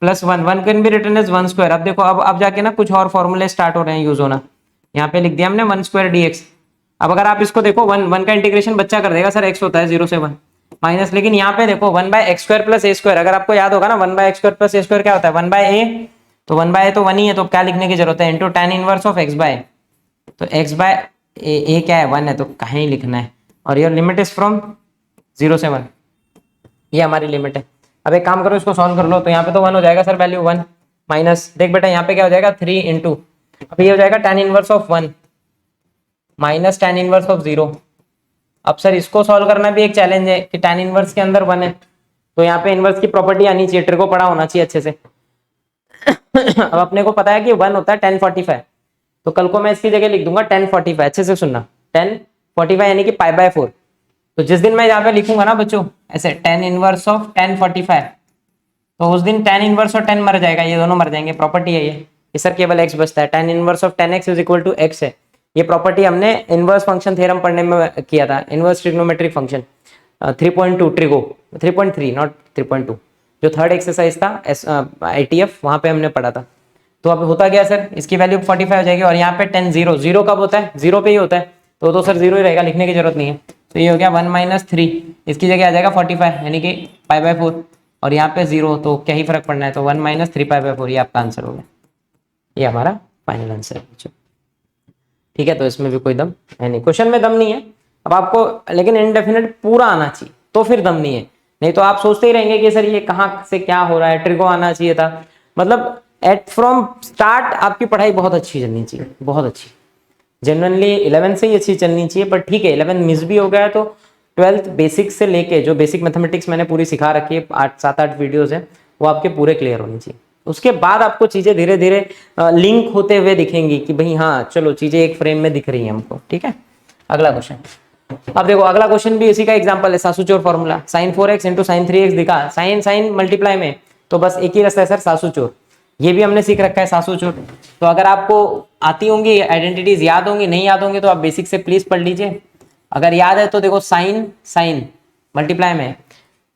+1, 1 can be written as 1²। अब देखो अब जाके ना कुछ और फॉर्मूले स्टार्ट हो रहे हैं यूज होना। यहाँ पे लिख दिया हमने 1² dx। अब अगर आप इसको देखो 1 का इंटीग्रेशन बच्चा कर देगा सर, x होता है 0 से 1 माइनस, लेकिन यहाँ पे देखो 1/x² + a²। अगर आपको याद होगा ना 1/x² + a² क्या होता है, 1/a, तो 1/a तो 1 ही है, तो क्या लिखने की जरूरत है, into tan inverse of x/a। तो x/a क्या है 1 है, तो कहीं लिखना है। और योर लिमिट इज फ्रॉम 0 से 1, ये हमारी लिमिट है। अब एक काम करो इसको सॉल्व कर लो, तो यहाँ पे तो 1 हो जाएगा सर, वैल्यू 1 माइनस, देख बेटा यहाँ पे क्या हो जाएगा 3 इंटू, अब ये हो जाएगा tan inverse of 1 minus tan inverse of 0। अब सर इसको सॉल्व करना भी एक चैलेंज है कि tan इनवर्स के अंदर 1 है, तो यहाँ पे इनवर्स की प्रॉपर्टी आनी चाहिए, ट्रिको पड़ा होना चाहिए अच्छे से। अब अपने को पता है कि 1 होता है tan 45, तो कल को मैं इसकी जगह लिख दूंगा tan 45, अच्छे से सुनना, tan 45 यानी कि π/4। तो जिस दिन मैं यहाँ पे लिखूंगा ना बच्चों ऐसे tan इनवर्स ऑफ tan 45, तो उस दिन tan इनवर्स और tan मर जाएगा, ये दोनों मर जाएंगे, प्रॉपर्टी है ये सर केवल x बचता है। tan inverse of tan x = x है, ये प्रॉपर्टी हमने इनवर्स फंक्शन थ्योरम पढ़ने में किया था, inverse trigonometric function 3.2 trigo 3.3 not 3.2, जो थर्ड एक्सरसाइज था ITF वहां पे हमने पढ़ा था। तो अब होता क्या सर, इसकी वैल्यू 45 हो जाएगी, और यहाँ पे 10 0 कब होता है, 0 पे ही होता है, तो सर 0 ही रहेगा, लिखने की जरूरत नहीं है। तो ये हो गया 1 - 3, इसकी जगह आ जाएगा 45 यानी कि π/4, और यहाँ पे 0, तो क्या ही फर्क पड़ना है, तो 1 - 3 π/4 ये आपका आंसर हो गया, ये हमारा फाइनल आंसर है। ठीक है, तो इसमें भी कोई दम है नहीं, क्वेश्चन में दम नहीं है। अब आपको लेकिन इनडेफिनेट पूरा आना चाहिए, तो फिर दम नहीं है, नहीं तो आप सोचते ही रहेंगे कि सर ये कहाँ से क्या हो रहा है, ट्रिगो आना चाहिए था। मतलब एट फ्रॉम स्टार्ट आपकी पढ़ाई बहुत अच्छी चलनी चाहिए, बहुत अच्छी, जनरली 11 से ही अच्छी चलनी चाहिए, पर ठीक है 11 मिस भी हो गया तो 12th बेसिक से लेके जो बेसिक मैथमेटिक्स मैंने पूरी सिखा रखी है, 7-8 वीडियोज है, वो आपके पूरे क्लियर होनी चाहिए। उसके बाद आपको चीजें धीरे धीरे लिंक होते हुए दिखेंगी कि भाई हाँ चलो चीजें एक फ्रेम में दिख रही हैं हमको। ठीक है, अगला क्वेश्चन। अब देखो अगला क्वेश्चन भी इसी का एग्जांपल है, सासुचोर formula, sin 4x × sin 3x दिखा, साइन मल्टीप्लाई में, तो बस एक ही रास्ता है सर, सासुचोर। ये भी हमने सीख रखा है सासुचोर। तो अगर आपको आती होंगी आइडेंटिटीज, याद होंगी, नहीं याद होंगी तो आप बेसिक से प्लीज पढ़ लीजिए। अगर याद है तो देखो साइन मल्टीप्लाई में,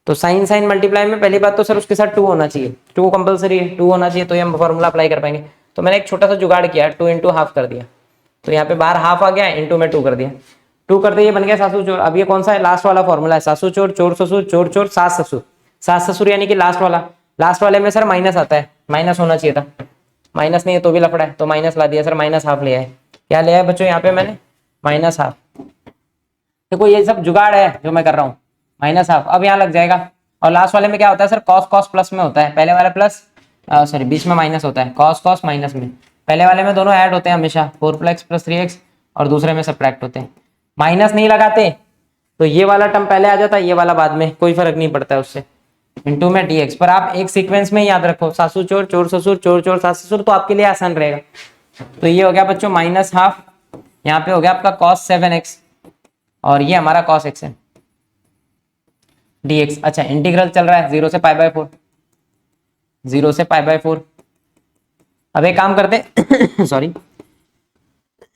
तो साइन मल्टीप्लाई में पहली बात तो सर उसके साथ 2 होना चाहिए, 2 कंपलसरी है, 2 होना चाहिए, तो ये हम फॉर्मूला अप्लाई कर पाएंगे। तो मैंने एक छोटा सा जुगाड़ किया, 2 × ½ कर दिया, तो यहाँ पे बाहर हाफ आ गया, इनटू में 2 कर दिया, 2 करते ये बन गया सासू चोर। अब ये कौन सा है, लास्ट वाला फॉर्मूला है, सासू चोर, चोर ससुर, चोर चोर, सास ससुर। सास ससुर यानी कि लास्ट वाला, लास्ट वाले में सर माइनस आता है, माइनस होना चाहिए था, माइनस नहीं है तो भी लफड़ा है, तो माइनस ला दिया सर, माइनस हाफ ले आए। क्या ले आए बच्चों यहाँ पे मैंने, माइनस हाफ। देखो ये सब जुगाड़ है जो मैं कर रहा हूँ, माइनस हाफ अब यहाँ लग जाएगा। और लास्ट वाले में क्या होता है सर, कॉस कॉस प्लस में होता है, पहले वाला प्लस सॉरी बीच में माइनस होता है, कॉस कॉस माइनस में, पहले वाले में दोनों ऐड होते हैं हमेशा, 4x + 3x, और दूसरे में सब्ट्रैक्ट होते हैं। माइनस नहीं लगाते तो ये वाला टर्म पहले आ जाता है, ये वाला बाद में, कोई फर्क नहीं पड़ता है उससे, इंटू में dx। पर आप एक सीक्वेंस में याद रखो, सासू चोर, चोर ससुर, चोर चोर, सास ससुर, तो आपके लिए आसान रहेगा। तो ये हो गया बच्चों माइनस हाफ, यहाँ पे हो गया आपका cos 7x, और ये हमारा cos x है dx। अच्छा इंटीग्रल चल रहा है 0 से π/4, 0 से π/4। अब एक काम करते सॉरी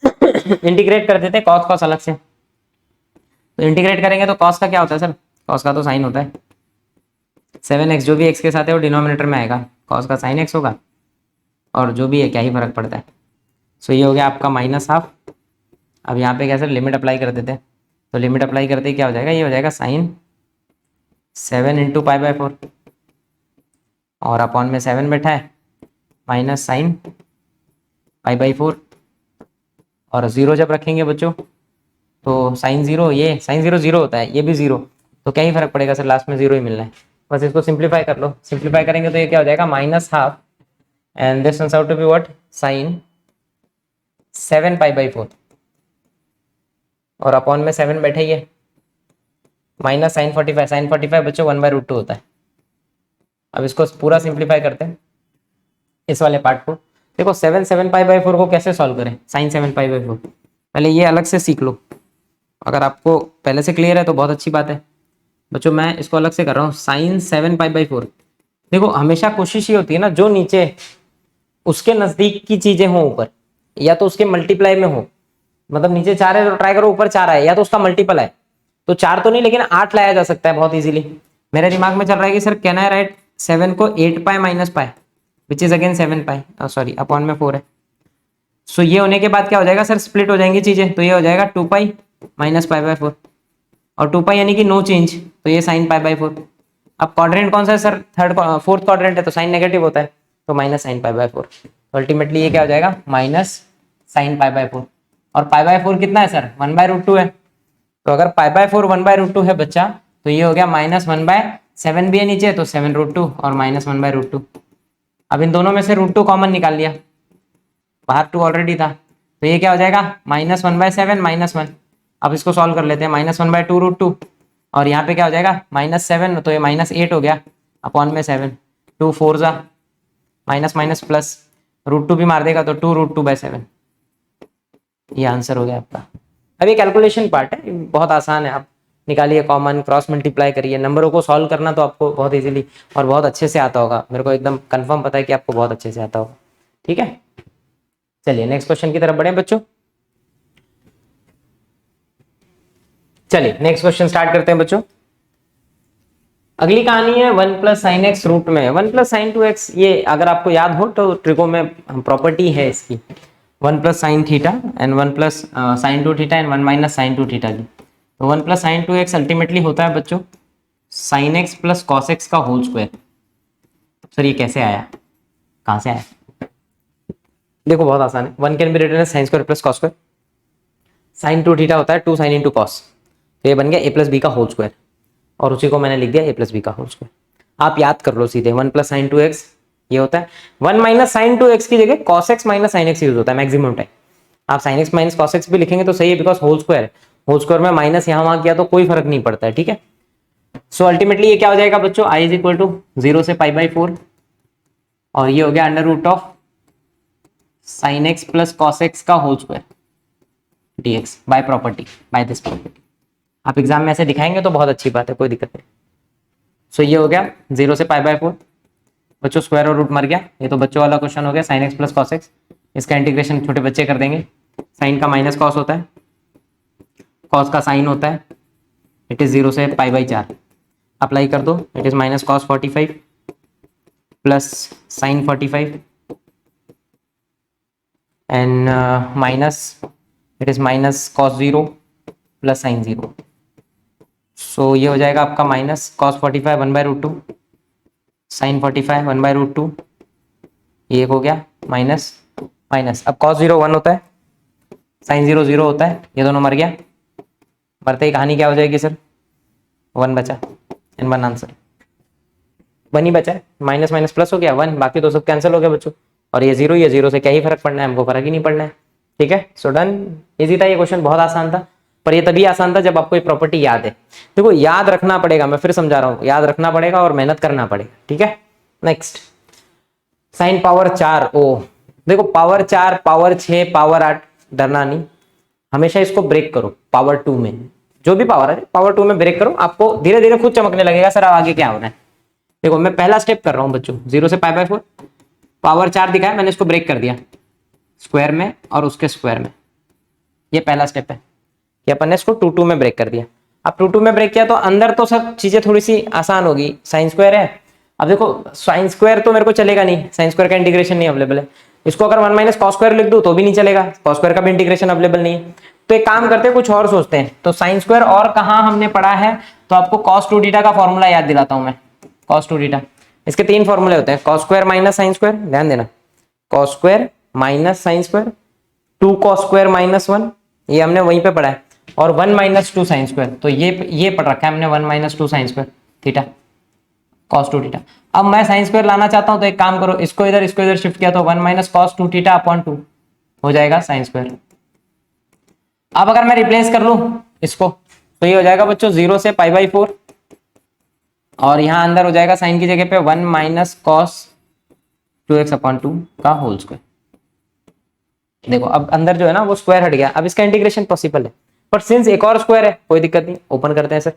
इंटीग्रेट कर देते cos cos अलग से। तो इंटीग्रेट करेंगे तो cos का क्या होता है सर, cos का तो साइन होता है, 7x जो भी x के साथ है वो डिनोमिनेटर में आएगा, cos का साइन x होगा, और जो भी है क्या ही फर्क पड़ता है। सो ये हो गया आपका माइनस हाफ। अब यहाँ पे क्या सर, लिमिट अप्लाई कर देते हैं, तो लिमिट अप्लाई करते ही क्या हो जाएगा, ये हो जाएगा साइन 7 × π/4, और अपॉन में 7 बैठा है, माइनस साइन π/4, और 0 जब रखेंगे बच्चों तो साइन 0, ये साइन 0 0 होता है, ये भी 0, तो क्या ही फर्क पड़ेगा सर, लास्ट में 0 ही मिलना है। बस इसको सिंप्लीफाई कर लो, सिंप्लीफाई करेंगे तो ये क्या हो जाएगा, minus half, and this turns out to be what, sine 7 π/4, और अपॉन में 7 बैठे ही है, माइनस साइन 45, साइन 45 बच्चों 1/√2 होता है। अब इसको पूरा सिंप्लीफाई करते हैं इस वाले पार्ट को। देखो 7 π/4 को कैसे सॉल्व करें, साइन 7 π/4, पहले ये अलग से सीख लो। अगर आपको पहले से क्लियर है तो बहुत अच्छी बात है बच्चों, मैं इसको अलग से कर रहा हूँ, साइन 7 π/4। देखो हमेशा कोशिश ये होती है ना, जो नीचे उसके नजदीक की चीजें हो ऊपर, या तो उसके मल्टीप्लाई में हो, मतलब नीचे 4 है तो ट्राई करो ऊपर 4 है, या तो उसका मल्टीपल है, तो 4 तो नहीं लेकिन 8 लाया जा सकता है बहुत इजीली। मेरे दिमाग में चल रहा है कि सर कैन आई राइट 7 को 8π - π which is again 7π, sorry upon में 4 है। सो ये होने के बाद क्या हो जाएगा सर, स्प्लिट हो जाएंगी चीजें, तो ये हो जाएगा 2π - π/4, और 2π यानी कि नो चेंज, तो ये साइन π/4। अब क्वाड्रेंट कौन सा है सर, फोर्थ क्वाड्रेंट है, तो साइन नेगेटिव होता है, तो माइनस साइन π/4। तो अल्टीमेटली ये क्या हो जाएगा, माइनस साइन π/4, और π/4 कितना है सर, 1/√2 है, तो अगर π/4 1/√2 है बच्चा, तो ये हो गया -1/7 भी है नीचे, तो 7√2 और -1/√2। अब इन दोनों में से √2 कॉमन निकाल लिया, बाहर 2 ऑलरेडी था, तो ये क्या हो जाएगा -1/7 -1। अब इसको सॉल्व कर लेते हैं, -1/2 √2, और यहाँ पे क्या हो जाएगा -7, तो ये -8 हो गया, अपॉन में 7, 2 4 जा माइनस माइनस प्लस, √2 भी मार देगा तो 2√2/7। ये आंसर हो गया आपका। अब ये कैलकुलेशन पार्ट है, बहुत आसान है, आप निकालिए कॉमन, क्रॉस मल्टीप्लाई करिए, नंबरों को सॉल्व करना तो आपको बहुत इजीली और बहुत अच्छे से आता होगा, मेरे को एकदम कंफर्म पता है कि आपको बहुत अच्छे से आता होगा। ठीक है, चलिए नेक्स्ट क्वेश्चन की तरफ बढ़े बच्चों। चलिए नेक्स्ट क्वेश्चन स्टार्ट करते हैं बच्चों। अगली कहानी है 1 + sin x रूट में 1 + sin 2x। ये अगर आपको याद हो तो ट्रिको में प्रॉपर्टी है इसकी, 1 + sin theta and 1 + sin 2 theta and 1 - sin 2 theta की। तो 1 + sin 2x अल्टीमेटली होता है बच्चों sin x + cos x का होल स्क्वायर। सर ये कैसे आया, कहाँ से आया? देखो बहुत आसान है, 1 can be written as sin² + cos²। sin 2 theta होता है 2 sin × cos, तो ये बन गया a + b का होल स्क्वायर, और उसी को मैंने लिख दिया a + b का होल स्क्वायर। आप याद कर लो सीधे, 1 + sin 2x ये होता है, 1 - sin 2x की जगह cos x - sin x use होता है मैक्सिमम टाइम। आप sin x - cos x भी लिखेंगे तो सही है, बिकॉज होल स्क्वायर है, होल स्क्वायर में माइनस यहाँ वहां किया तो कोई फर्क नहीं पड़ता है। ठीक है, सो अल्टीमेटली ये क्या हो जाएगा बच्चों, i = 0 से π/4, और ये हो गया √of sin x + cos x का whole square dx by property, by this property. आप एग्जाम में ऐसे दिखाएंगे तो बहुत अच्छी बात है, कोई दिक्कत नहीं। सो ये हो गया 0 से π/4, बच्चों स्क्वायर और रूट मर गया, ये तो बच्चों वाला क्वेश्चन हो गया sin x + cos x। इसका इंटीग्रेशन छोटे बच्चे कर देंगे, साइन का माइनस कॉस होता है, कॉस का साइन होता है, इट इज 0 से π/4, अप्लाई कर दो, it is -cos 45 plus sin 45 and it is minus cos 0 plus sign 0। सो ये हो जाएगा आपका माइनस कॉस 45 1/√2 साइन 45 1/√2। ये एक हो गया माइनस माइनस। अब कॉस 0 1 होता है, साइन 0 0 होता है, ये दोनों मर गया। मरते ही कहानी क्या हो जाएगी सर, 1 बचा एंड 1 आंसर। 1 ही बचा है, माइनस माइनस प्लस हो गया 1, बाकी तो सब कैंसिल हो गया बच्चों। और ये 0 ये 0 से क्या ही फर्क पड़ना है, हमको फर्क ही नहीं पड़ना है। ठीक है, सो डन। इजी था ये क्वेश्चन, बहुत आसान था, पर ये तभी आसान था जब आपको ये प्रॉपर्टी याद है। देखो याद रखना पड़ेगा, मैं फिर समझा रहा हूँ, याद रखना पड़ेगा और मेहनत करना पड़ेगा। ठीक है, नेक्स्ट साइन पावर 4 ओ। देखो पावर 4 पावर 6 पावर 8 डरना नहीं, हमेशा इसको ब्रेक करो पावर 2 में, जो भी पावर है पावर 2 में ब्रेक करो, आपको धीरे धीरे खुद चमकने लगेगा सर अब आगे क्या हो रहा है। देखो मैं पहला स्टेप कर रहा हूँ बच्चों, 0 से π/4 पावर 4 दिखाया, मैंने इसको ब्रेक कर दिया स्क्वायर में और उसके स्क्वायर में। ये पहला स्टेप है कि अपन ने इसको 2 में ब्रेक कर दिया। अब 2 में ब्रेक किया तो अंदर तो सब चीजें थोड़ी सी आसान होगी, साइन स्क्वायर है। अब देखो साइन स्क्वायर तो मेरे को चलेगा नहीं, साइन स्क्वायर का इंटीग्रेशन नहीं अवेलेबल है। इसको अगर 1 माइनस कॉस स्क्वायर लिख दूं तो भी नहीं चलेगा, कॉस स्क्वायर का भी इंटीग्रेशन अवेलेबल नहीं है। तो एक काम करते हैं, कुछ और सोचते हैं। तो साइन स्क्वायर और कहाँ हमने पढ़ा है, तो आपको कॉस 2 थीटा का फॉर्मूला याद दिलाता हूं मैं। कॉस 2 थीटा, इसके 3 फॉर्मूले होते हैं, cos square minus sine square, ध्यान देना, cos square minus sine square, 2 cos square minus 1, ये हमने वहीं पे पढ़ा है, और 1 माइनस 2 साइन स्क्वायर, तो ये पढ़ रखा है हमने 1 minus 2 sine square theta, cos 2 theta. अब मैं साइन स्क्वायर लाना चाहता हूं तो एक काम करो, इसको इधर शिफ्ट किया तो 1 माइनस कॉस 2 थीटा अपॉन 2 हो जाएगा साइन स्क्वायर। अब अगर मैं रिप्लेस कर लूं इसको तो ये हो जाएगा बच्चों 0 से π/4, और यहां अंदर हो जाएगा साइन की जगह पे 1 माइनस कॉस 2x अपॉन 2 का होल स्क्वायर। देखो अब अंदर जो है ना वो स्क्वायर हट गया, अब इसका इंटीग्रेशन पॉसिबल है, पर सिंस एक और स्क्वायर है कोई दिक्कत नहीं, ओपन करते हैं सर।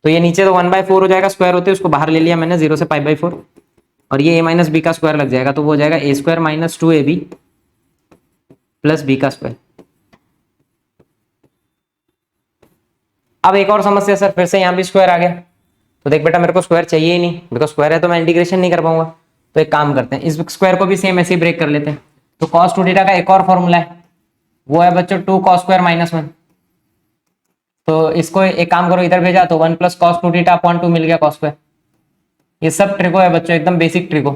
तो ये नीचे तो 1/4 हो जाएगा, स्क्वायर होते हैं उसको बाहर ले लिया मैंने 0 से π/4, और ये a माइनस बी का स्क्वायर लग जाएगा, तो वो हो जाएगा a square minus 2ab plus B का स्क्वायर। अब एक और समस्या सर, फिर से यहाँ भी स्क्वायर आ गया, तो देख बेटा मेरे को स्क्वायर चाहिए ही नहीं, बिकॉज स्क्वायर है तो मैं इंटीग्रेशन नहीं कर पाऊंगा। तो एक काम करते हैं, इस स्क्वायर को भी सेम ऐसे ही ब्रेक कर लेते हैं। तो कॉस 2 थीटा का एक और फॉर्मूला है, वो है बच्चों 2 कॉस स्क्वायर माइनस 1। तो इसको एक काम करो, इधर भेजा तो 1 प्लस कॉस 2 थीटा अपॉन 2 मिल गया कॉस स्क्वायर। ये सब ट्रिको है बच्चों, एकदम बेसिक ट्रिको।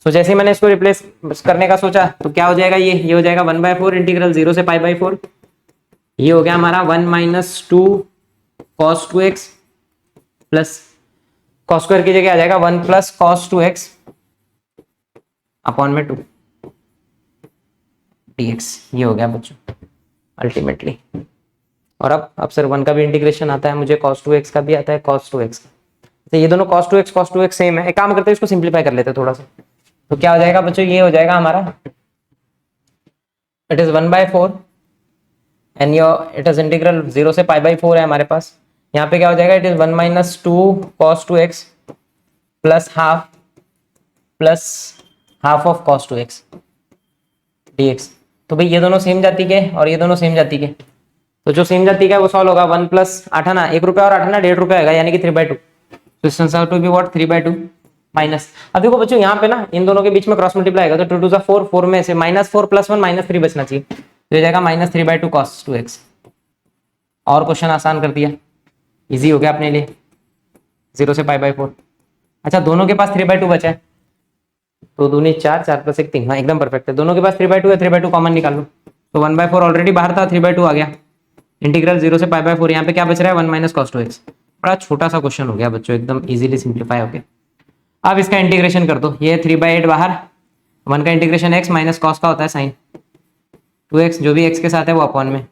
तो जैसे ही मैंने इसको रिप्लेस करने का सोचा तो क्या हो जाएगा, ये हो जाएगा 1/4 इंटीग्रल 0 से π/4, ये हो गया हमारा 1 minus 2 cos 2x plus cos square की जगह आ जाएगा 1 प्लस कॉस 2x अपॉन में 2 dx। ये हो गया बच्चों अल्टीमेटली। और अब सर 1 का भी इंटीग्रेशन आता है मुझे, cos 2x का भी आता है cos 2x का, तो ये दोनों cos 2x सेम है। एक काम करते हैं इसको सिंप्लीफाई कर लेते हैं थोड़ा सा, तो क्या हो जाएगा बच्चों, ये हो जाएगा हमारा it is 1/4 and your it is integral 0 से π/4 है हमारे पास। यहाँ पे क्या हो जाएगा, it is 1 minus 2 cos 2x plus half of cos 2x dx। तो भाई ये दोनों सेम जाति के और ये दोनों सेम जाति के, तो जो सेम जाति का है वो सॉल्व होगा। 1 प्लस 8 आना 1 रुपया और 8 आना 1.5 रुपया आएगा, यानी कि 3/2। तो इसका answer to be what 3/2 minus. अब देखो बच्चों यहाँ पे ना इन दोनों के बीच में क्रॉस मल्टीप्लाई आएगा, तो 2 2 4, 4 में से -4 + 1 -3 बचना चाहिए, तो ये जाएगा -3/2 cos 2x। और क्वेश्चन आसान कर दिया, इजी हो गया अपने लिए, 0 से π/4। अच्छा दोनों के पास 3/2 बचा है, तो दूनी 4, 4 + 1 3, हाँ एकदम परफेक्ट है। दोनों के पास 3/2 है, 3/2 कॉमन निकाल लो, तो 1/4 ऑलरेडी बाहर था, 3/2 आ गया। इंटीग्रल 0 से π/4, यहाँ पे क्या बच रहा है 1 माइनस cos 2x। बड़ा छोटा सा क्वेश्चन हो गया बच्चों, एकदम इजीली सिंप्लीफाई हो गया। अब इसका इंटीग्रेशन कर दो, ये 3/8 बाहर, 1 का इंटीग्रेशन x माइनस कॉस का होता है साइन 2x, जो भी x के साथ है वो अपॉन में,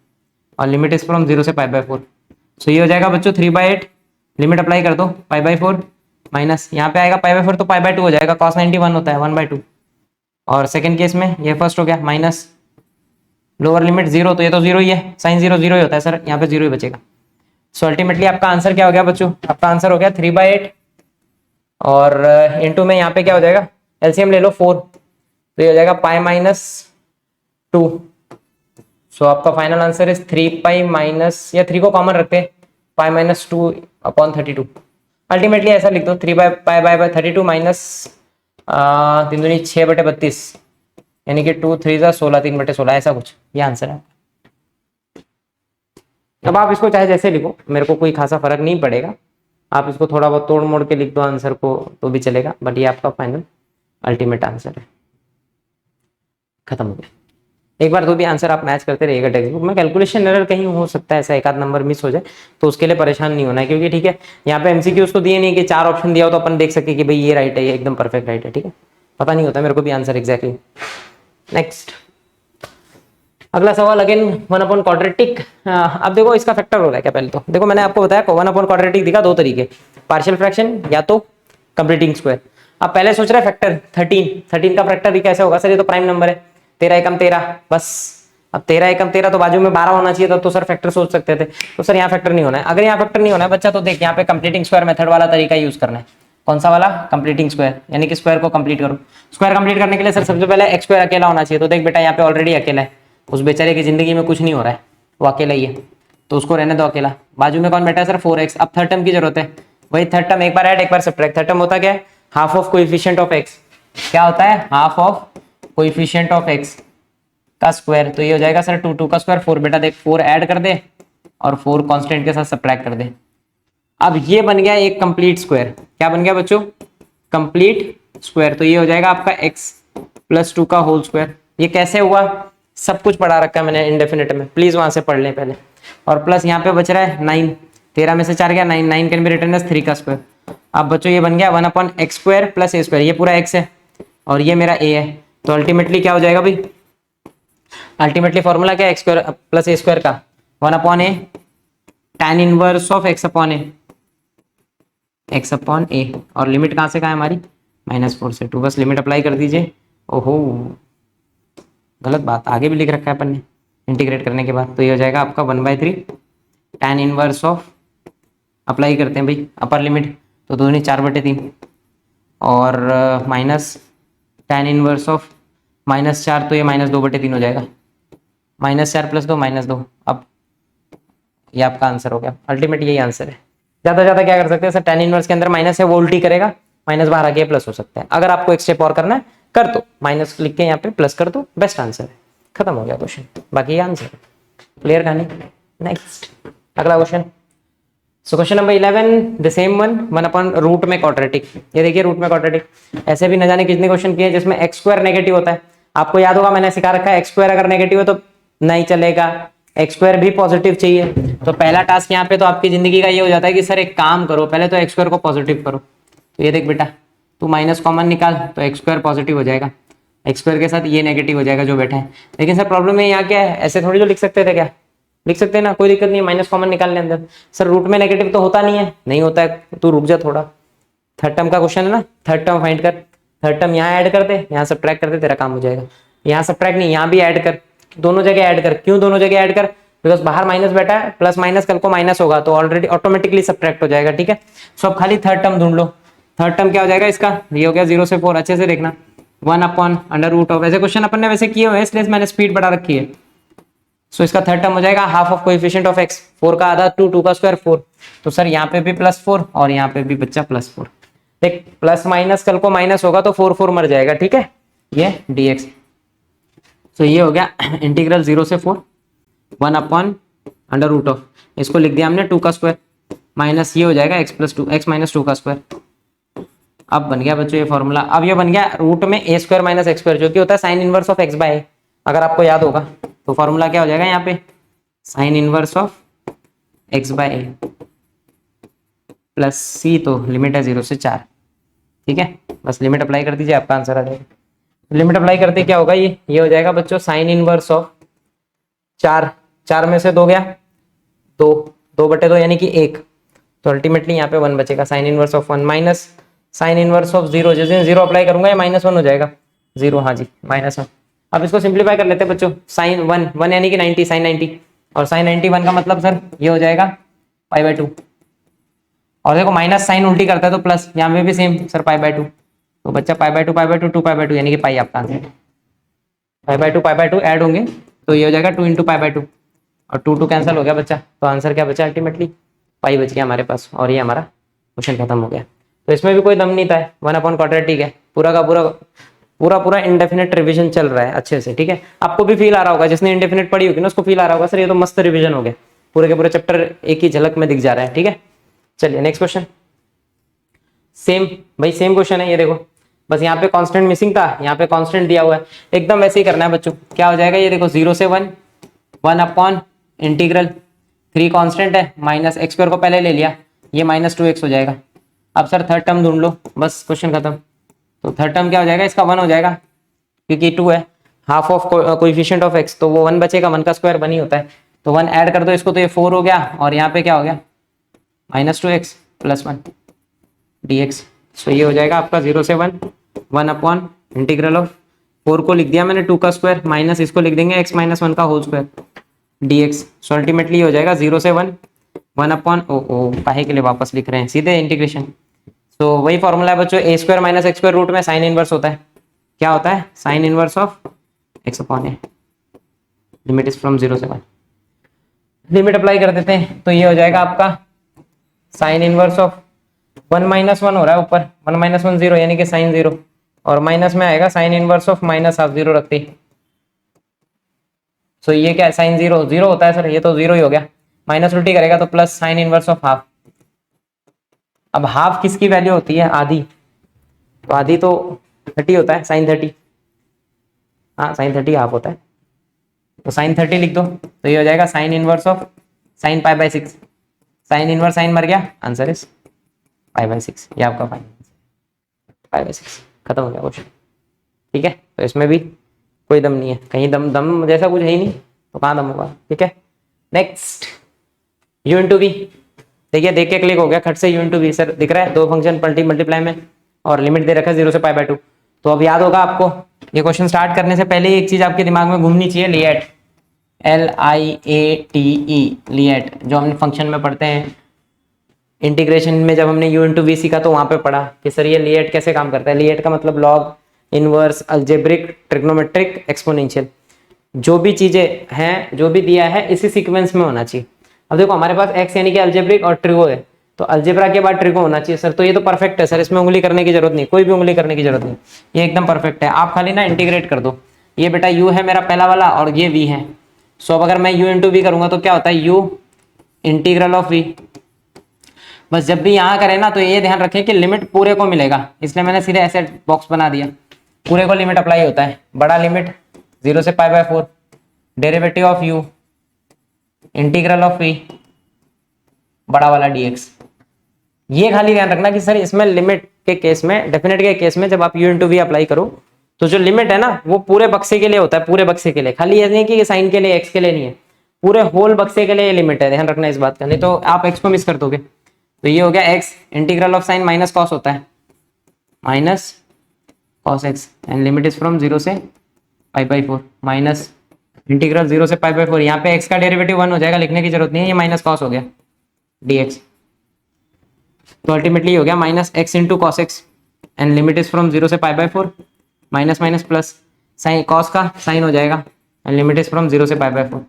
और लिमिट इज फ्रॉम 0 से π/4। सो ये हो जाएगा बच्चों 3/8, लिमिट अप्लाई कर दो π/4 माइनस यहाँ पे आएगा π/4 तो π/2 हो जाएगा, cos 91 होता है 1/2। और सेकंड केस में ये फर्स्ट हो गया माइनस लोअर लिमिट 0, तो ये तो 0 ही है, साइन 0 0 ही होता है सर, यहाँ पे 0 ही बचेगा। सो अल्टीमेटली आपका आंसर क्या हो गया बच्चों, आपका आंसर हो गया 3/8, और इनटू में यहाँ पे क्या हो जाएगा, एलसीएम ले लो 4, तो ये हो जाएगा π-2। सो आपका फाइनल आंसर इज 3π माइनस, या 3 को कॉमन रखते हैं, π-2 अपॉन 32। अल्टीमेटली ऐसा लिख दो 3π/32 माइनस 3 दूनी 6/32, यानी कि 2 3 16 3/16, ऐसा कुछ, ये आंसर है। अब आप इसको चाहे जैसे लिखो, मेरे को कोई खासा फर्क नहीं पड़ेगा। आप इसको थोड़ा बहुत तोड़ मोड़ के लिख दो आंसर को तो भी चलेगा, बट ये आपका फाइनल अल्टीमेट आंसर है। खत्म हो गया। एक बार तो भी आंसर आप मैच करते रहिएगा टेक्स्ट बुक में। कैलकुलेशन एरर कहीं हो सकता है, ऐसा एक आध नंबर मिस हो जाए, तो उसके लिए परेशान नहीं होना है, क्योंकि ठीक है यहाँ पे एमसीक्यूज तो दिए नहीं कि 4 ऑप्शन दिया हो तो अपन देख सके कि भाई ये राइट है, ये एकदम परफेक्ट राइट है, ठीक है। पता नहीं होता मेरे को भी आंसर एग्जैक्टली। नेक्स्ट अगला सवाल अगेन 1 अपॉन क्वाड्रेटिक। अब देखो इसका फैक्टर हो रहा है क्या, पहले तो देखो मैंने आपको बताया 1 अपॉन क्वाड्रेटिक दिखा दो तरीके, पार्शियल फ्रैक्शन या तो कंप्लीटिंग स्क्वायर। अब पहले सोच रहा है फैक्टर 13 का फैक्टर भी कैसे होगा सर, ये तो प्राइम नंबर है, 13 एकम 13 बस। अब 13 एकम 13 तो बाजू में 12 होना चाहिए, तब तो सर फैक्टर सोच सकते थे, तो सर यहाँ फैक्टर नहीं होना है। अगर यहाँ फैक्टर नहीं होना है बच्चा, तो देख यहाँ पे कंप्लीटिंग स्क्वायर मेथड वाला तरीका यूज करना है। कौन सा वाला, कंप्लीटिंग स्क्वायर, यानी कि स्क्वायर को कंप्लीट करो। स्क्वायर कंप्लीट करने के लिए सर सबसे पहले एक्स स्क्वायर अकेला होना चाहिए, तो देख बेटा यहाँ पे ऑलरेडी अकेला है, उस बेचारे की जिंदगी में कुछ नहीं हो रहा है, वो अकेला ही है, तो उसको रहने दो अकेला। बाजू में कौन बैठा है सर, 4x। अब थर्ड टर्म की जरूरत है, वही थर्ड टर्म एक बार ऐड एक बार सब्ट्रैक्ट। थर्ड टर्म होता क्या है, half of coefficient of x। क्या होता है, half of coefficient of x का स्क्वायर, तो ये हो जाएगा सर 2 का स्क्वायर 4। बेटा देख 4 ऐड कर दे और 4 कांस्टेंट के साथ सब्ट्रैक्ट कर दे। अब ये बन गया एक कंप्लीट स्क्वायर। क्या बन गया बच्चों, कंप्लीट स्क्वायर। तो ये हो जाएगा आपका x प्लस 2 का होल स्क्वायर। ये कैसे हुआ, सब कुछ पढ़ा रखा है मैंने इंडेफिनिट में, प्लीज वहां से पढ़ लें पहले। और प्लस यहाँ पे बच रहा है 9, 13 में से 4 गया 9, 9 कैन बी रिटन एज 3 का स्क्वायर। अब बच्चों ये बन गया 1 upon x square plus a square, ये पूरा x है और ये मेरा a है, तो अल्टीमेटली क्या हो जाएगा भाई, अल्टीमेटली फॉर्मूला क्या है, x square plus a square का 1 upon a tan inverse of x upon a, x upon a. और लिमिट कहाँ से कहाँ है हमारी, -4 से 2, बस लिमिट अप्लाई कर दीजिए। ओहो गलत बात, आगे भी लिख रखा है अपन ने इंटीग्रेट करने के बाद, तो ये हो जाएगा आपका 1/3 tan इनवर्स ऑफ, अप्लाई करते हैं भाई अपर लिमिट, तो 2 4/3 और माइनस tan इनवर्स ऑफ -4, तो ये -2/3 हो जाएगा, -4 + 2 -2। अब ये आपका आंसर हो गया, अल्टीमेट यही आंसर है। ज्यादा ज्यादा क्या कर सकते हैं सर, tan इनवर्स के अंदर माइनस है वो उल्टी करेगा, माइनस बाहर आके प्लस हो सकता है। अगर आपको एक स्टेप और करना है कर दो, माइनस लिख के यहाँ पे प्लस कर दो, बेस्ट आंसर है। खत्म हो गया क्वेश्चन, बाकी ये आंसर क्लियर कहानी। नेक्स्ट अगला question, so question number 11 the same one upon root में क्वाड्रेटिक। ये देखिए रूट में क्वाड्रेटिक, ऐसे भी न जाने कितने क्वेश्चन किए जिसमें एक्स स्क्वायर नेगेटिव होता है। आपको याद होगा मैंने सिखा रखा है एक्स स्क्वायर अगर नेगेटिव है तो नहीं चलेगा, एक्स स्क्वायर भी पॉजिटिव चाहिए। तो पहला टास्क यहाँ पे तो आपकी जिंदगी का ये हो जाता है कि सर एक काम करो, पहले तो एक्स स्क्वायर को पॉजिटिव करो। तो ये देख बेटा तू माइनस कॉमन निकाल, तो एक्स स्क्वायर पॉजिटिव हो जाएगा, एक्स स्क्वायर के साथ ये नेगेटिव हो जाएगा जो बैठा है। लेकिन सर प्रॉब्लम है यहाँ क्या है, ऐसे थोड़ी जो लिख सकते थे, क्या लिख सकते हैं ना, कोई दिक्कत नहीं है, माइनस कॉमन निकालने अंदर। सर रूट में नेगेटिव तो होता नहीं है, नहीं होता है, तू रुक जा थोड़ा, थर्ड टर्म का क्वेश्चन है ना, थर्ड टर्म फाइंड कर, थर्ड टर्म यहाँ ऐड कर दे, यहाँ सब्ट्रैक्ट कर दे, तेरा काम हो जाएगा। यहाँ सब्ट्रैक्ट नहीं, यहाँ भी ऐड कर, दोनों जगह ऐड कर। क्यों दोनों जगह ऐड कर, बिकॉज बाहर माइनस बैठा है, प्लस माइनस कल को माइनस होगा तो ऑलरेडी ऑटोमेटिकली सब्ट्रैक्ट हो जाएगा, ठीक है। सो अब खाली थर्ड टर्म ढूंढ लो। थर्ड टर्म क्या हो जाएगा इसका, ये हो गया 0 से 4, अच्छे से देखना, 1 अपॉन अंडर रूट ऑफ, ऐसे क्वेश्चन अपन ने वैसे किए हुए हैं इसलिए मैंने स्पीड बढ़ा रखी है। सो इसका थर्ड टर्म हो जाएगा half of coefficient of x, 4 का आधा 2, 2 का स्क्वायर 4। तो सर यहाँ पे भी +4 और यहाँ पे भी बच्चा +4। देख प्लस माइनस कल को माइनस होगा तो 4 4 मर जाएगा, ठीक है, ये dx। सो ये हो गया इंटीग्रल 0 से 4 1 अपॉन अंडर रूट ऑफ, इसको लिख दिया हमने 2 का स्क्वायर माइनस ये हो जाएगा x + 2 x - 2 का स्क्वायर। अब बन गया बच्चों ये फॉर्मूला। अब ये बन गया रूट में a square minus x square, जो कि होता है साइन इनवर्स ऑफ x/a। अगर आपको याद होगा तो फॉर्मूला क्या हो जाएगा यहाँ पे, sign inverse of x/a plus c, तो लिमिट है 0 से 4, ठीक है, बस लिमिट अप्लाई कर दीजिए आपका आंसर आ जाएगा। लिमिट अप्लाई करते क्या होगा, ये हो जाएगा बच्चों साइन इनवर्स ऑफ 4, 4 में से 2 गया 2, 2/2 यानी कि 1, तो अल्टीमेटली यहाँ पे 1 बचेगा, sign inverse of 1 minus sign inverse of 0, जिस दिन 0 अप्लाई करूंगा ये -1 हो जाएगा, 0, हाँ जी -1। अब इसको सिंप्लीफाई कर लेते हैं बच्चों, साइन 1 यानी कि 90, साइन 90, और साइन 91 का मतलब सर ये हो जाएगा π/2। और देखो माइनस साइन उल्टी करता है तो प्लस, यहाँ पे भी सेम सर π/2, तो बच्चा π/2 π/2 2π/2 यानी कि पाई आपका आंसर, π/2 ऐड होंगे तो ये हो जाएगा 2 × π/2 और 2 2 कैंसिल हो गया बच्चा, तो आंसर क्या बचा अल्टीमेटली पाई बच गया हमारे पास, और ये हमारा क्वेश्चन खत्म हो गया। तो इसमें भी कोई दम नहीं था, 1 अपॉन क्वाड्रेटिक है, पूरा का पूरा इंडेफिनिट रिवीजन चल रहा है अच्छे से, ठीक है। आपको भी फील आ रहा होगा, जिसने इंडेफिनिट पढ़ी होगी ना उसको फील आ रहा होगा सर ये तो मस्त रिवीजन हो गया, पूरे के पूरे चैप्टर एक ही झलक में दिख जा रहा है। ठीक है, चलिए नेक्स्ट क्वेश्चन। सेम भाई सेम क्वेश्चन है ये देखो, बस यहाँ पे कांस्टेंट मिसिंग था, यहाँ पे कांस्टेंट दिया हुआ है। एकदम वैसे ही करना है बच्चों। क्या हो जाएगा ये देखो, 0 से 1, 1 अपॉन इंटीग्रल 3 कांस्टेंट है, माइनस एक्स स्क्वायर को पहले ले लिया, ये -2x हो जाएगा। अब सर थर्ड टर्म ढूंढ लो, बस क्वेश्चन खत्म। तो थर्ड टर्म क्या हो जाएगा, इसका 1 हो जाएगा क्योंकि 2 है, half of coefficient of x, तो वो 1 बचेगा, 1 का स्क्वायर 1 ही होता है, तो 1 ऐड कर दो इसको, तो ये 4 हो गया, और यहाँ पे क्या हो गया -2x + 1 dx। सो ये हो जाएगा आपका 0 से 1, 1 अपॉन इंटीग्रल ऑफ 4 को लिख दिया मैंने 2 का स्क्वायर, माइनस इसको लिख देंगे x - 1 का whole square dx। So ultimately हो जाएगा 0 से 1, 1 अपॉन काहे के लिए वापस लिख रहे हैं, सीधे इंटीग्रेशन। तो वही फॉर्मूला है बच्चों, a square minus x square root में साइन इनवर्स होता है। क्या होता है, sine inverse of x upon A. Limit is from 0 से 1, लिमिट अप्लाई कर देते हैं, तो ये हो जाएगा आपका साइन इनवर्स ऑफ 1 - 1 हो रहा है ऊपर, 1 - 1 0, यानी कि साइन 0, और माइनस में आएगा साइन इनवर्स ऑफ -हाफ 0 रखते ही। सो ये क्या है, साइन 0 0 होता है सर, ये तो 0 ही हो गया, माइनस उल्टी करेगा तो plus sign inverse of half. अब हाफ किसकी वैल्यू होती है, आधी, तो आधी तो 30 होता है, साइन 30, हाँ साइन 30 हाफ होता है, तो साइन 30 लिख दो, तो ये हो जाएगा sine inverse of sine π/6। Sine inverse sine मर गया, आंसर इज π/6, ये आपका π/6, खत्म हो गया क्वेश्चन। ठीक है, तो इसमें भी कोई दम नहीं है, कहीं दम दम जैसा कुछ है ही नहीं, तो कहाँ दम होगा। ठीक है, नेक्स्ट u इंटू वी। देखिए देख के क्लिक हो गया खट से, u इंटू वी सर दिख रहा है, दो फंक्शन मल्टीप्लाई में, और लिमिट दे रखा है 0 से π/2। तो अब याद होगा आपको, ये क्वेश्चन स्टार्ट करने से पहले एक चीज आपके दिमाग में घूमनी चाहिए, लिएट, LIATE, लिएट, जो हमने फंक्शन में पढ़ते हैं इंटीग्रेशन में, जब हमने u इंटू वी सीखा तो वहां पे पढ़ा कि सर ये लिएट कैसे काम करता है। लिएट का मतलब log, inverse, algebraic, trigonometric, exponential, जो भी चीजें हैं, जो भी दिया है इसी सीक्वेंस में होना चाहिए। अब देखो हमारे पास x यानी कि अलजेब्रिक और ट्रिगो है, तो अलजेब्रा के बाद ट्रिगो होना चाहिए सर, तो ये तो परफेक्ट है सर, इसमें उंगली करने की जरूरत नहीं, कोई भी उंगली करने की जरूरत नहीं, ये एकदम परफेक्ट है। आप खाली ना इंटीग्रेट कर दो, ये बेटा u है मेरा पहला वाला और ये v है। सो अब अगर मैं u इंटू वी करूंगा तो क्या होता है, u इंटीग्रल ऑफ v। बस जब भी यहाँ करें ना तो ये ध्यान रखें कि लिमिट पूरे को मिलेगा, इसलिए मैंने सीधे ऐसे बॉक्स बना दिया, पूरे को लिमिट अप्लाई होता है। बड़ा लिमिट 0 से π/4, derivative of u integral of v, बड़ा वाला dx। ये खाली ध्यान रखना कि सर इसमें लिमिट के केस में, डेफिनेट के केस में जब आप u इंटू वी अप्लाई करो तो जो लिमिट है ना वो पूरे बक्से के लिए होता है, पूरे बक्से के लिए, खाली ये नहीं कि साइन के लिए x के लिए नहीं है, पूरे होल बक्से के लिए ये लिमिट है, ध्यान रखना इस बात का, नहीं तो आप x को मिस कर दोगे। तो ये हो गया x integral of sine minus cos होता है, minus cos x, and limit is from 0 से π/4, माइनस इंटीग्रल 0 से π/4, यहाँ पे x का डेरिवेटिव 1 हो जाएगा, लिखने की जरूरत नहीं है, ये माइनस कॉस हो गया dx। तो अल्टीमेटली हो गया minus x into cos x, and limit is from 0 से π/4, minus minus plus, sine cos का साइन हो जाएगा, एंड लिमिट इज फ्रॉम 0 से π/4।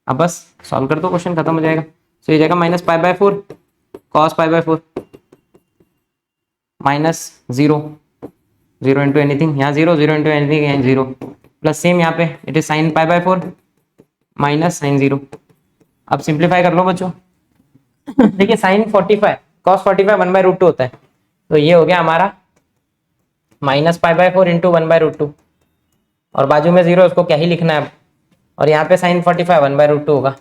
अब बस सॉल्व कर दो, क्वेश्चन खत्म हो जाएगा। तो ये जाएगा minus π/4 cos π/4 minus 0, 0 into anything, यहाँ 0, 0 इंटू एनीथिंग, यहाँ 0, प्लस सेम यहाँ पे it is sine π/4 minus sine 0। अब सिंप्लीफाई कर लो बच्चों। देखिए साइन 45 कॉस 45 1/√2 होता है, तो ये हो गया हमारा माइनस π/4 इंटू 1/√2, और बाजू में 0, उसको क्या ही लिखना है अब, और यहाँ पे साइन 45 1/√2 होगा।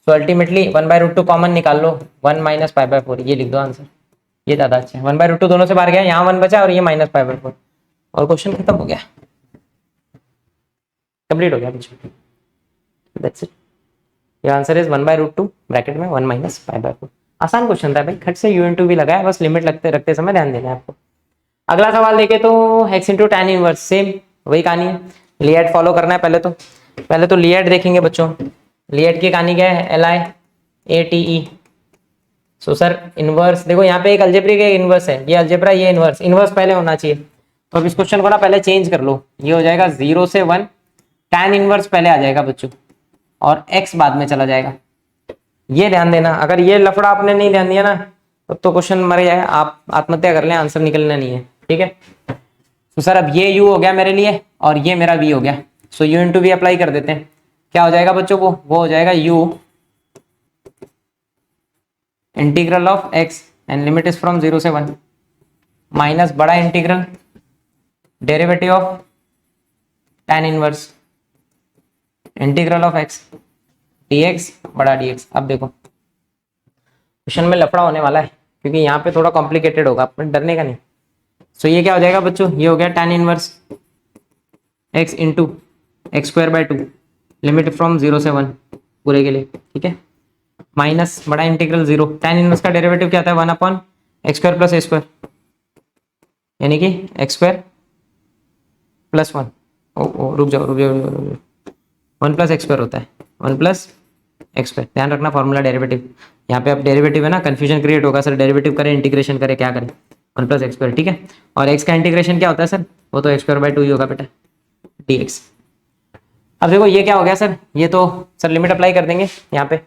सो अल्टीमेटली 1/√2 कॉमन निकाल लो, 1 माइनस π/4, ये लिख दो आंसर, ये ज्यादा अच्छा है। 1/√2 दोनों से बाहर गया, यहाँ 1 बचा और ये माइनस π/4, और क्वेश्चन खत्म हो गया, कंप्लीट हो गया बच्चों, दैट्स इट। ये आंसर इज 1/√2 ब्रैकेट में 1 माइनस π/4। आसान क्वेश्चन था भाई, खट से u इंटू वी लगाया, बस लिमिट लगते रखते समय ध्यान देना है आपको। अगला सवाल देखे तो x into tan inverse, same वही कहानी है, लिएट फॉलो करना है। पहले तो लिएट देखेंगे बच्चों। लिएट की कहानी क्या है, LIATE। सो सर इनवर्स देखो, यहाँ पे एक अलजेब्रिक एक इनवर्स है, ये अलजेब्रा ये इनवर्स, इनवर्स पहले होना चाहिए। तो अब इस क्वेश्चन को ना पहले चेंज कर लो, ये हो जाएगा 0 से 1, टैन इनवर्स पहले आ जाएगा बच्चों, और x बाद में चला जाएगा। ये ध्यान देना, अगर ये लफड़ा आपने नहीं ध्यान दिया ना तो क्वेश्चन मर जाएगा, आप आत्महत्या कर लें, आंसर निकलना नहीं है। ठीक है, तो सर अब ये u हो गया मेरे लिए और ये मेरा v हो गया। सो u इंटू वी अप्लाई कर देते हैं, क्या हो जाएगा बच्चों, वो हो जाएगा u integral of x and limit is from 0 से 1 माइनस बड़ा integral derivative of tan inverse integral of x dx बड़ा dx। अब देखो क्वेश्चन में लफड़ा होने वाला है क्योंकि यहाँ पे थोड़ा कॉम्प्लिकेटेड होगा, अपन डरने का नहीं। सो ये क्या हो जाएगा बच्चों, ये हो गया tan inverse x into x square by 2 limit from 0 से 1 पूरे के लिए, ठीक है, माइनस बड़ा इंटीग्रल 0 tan इनवर्स का डेरिवेटिव क्या आता है 1 upon x square plus a square, यानी कि एक्स स्क्वायर प्लस 1। ओ रुक जाओ 1 प्लस एक्स स्क्वायर होता है 1 प्लस एक्स स्क्वायर, ध्यान रखना फॉर्मूला डेरिवेटिव, यहाँ पे अब डेरिवेटिव है ना, कंफ्यूजन क्रिएट होगा सर डेरिवेटिव करें इंटीग्रेशन करें क्या करें, 1 प्लस एक्स स्क्वायर, ठीक है। और एक्स का इंटीग्रेशन क्या होता है सर, वो तो एक्स स्क्वायर बाय 2 ही होगा बेटा dx। अब देखो ये क्या हो गया सर, ये तो सर लिमिट अप्लाई कर देंगे यहाँ पे।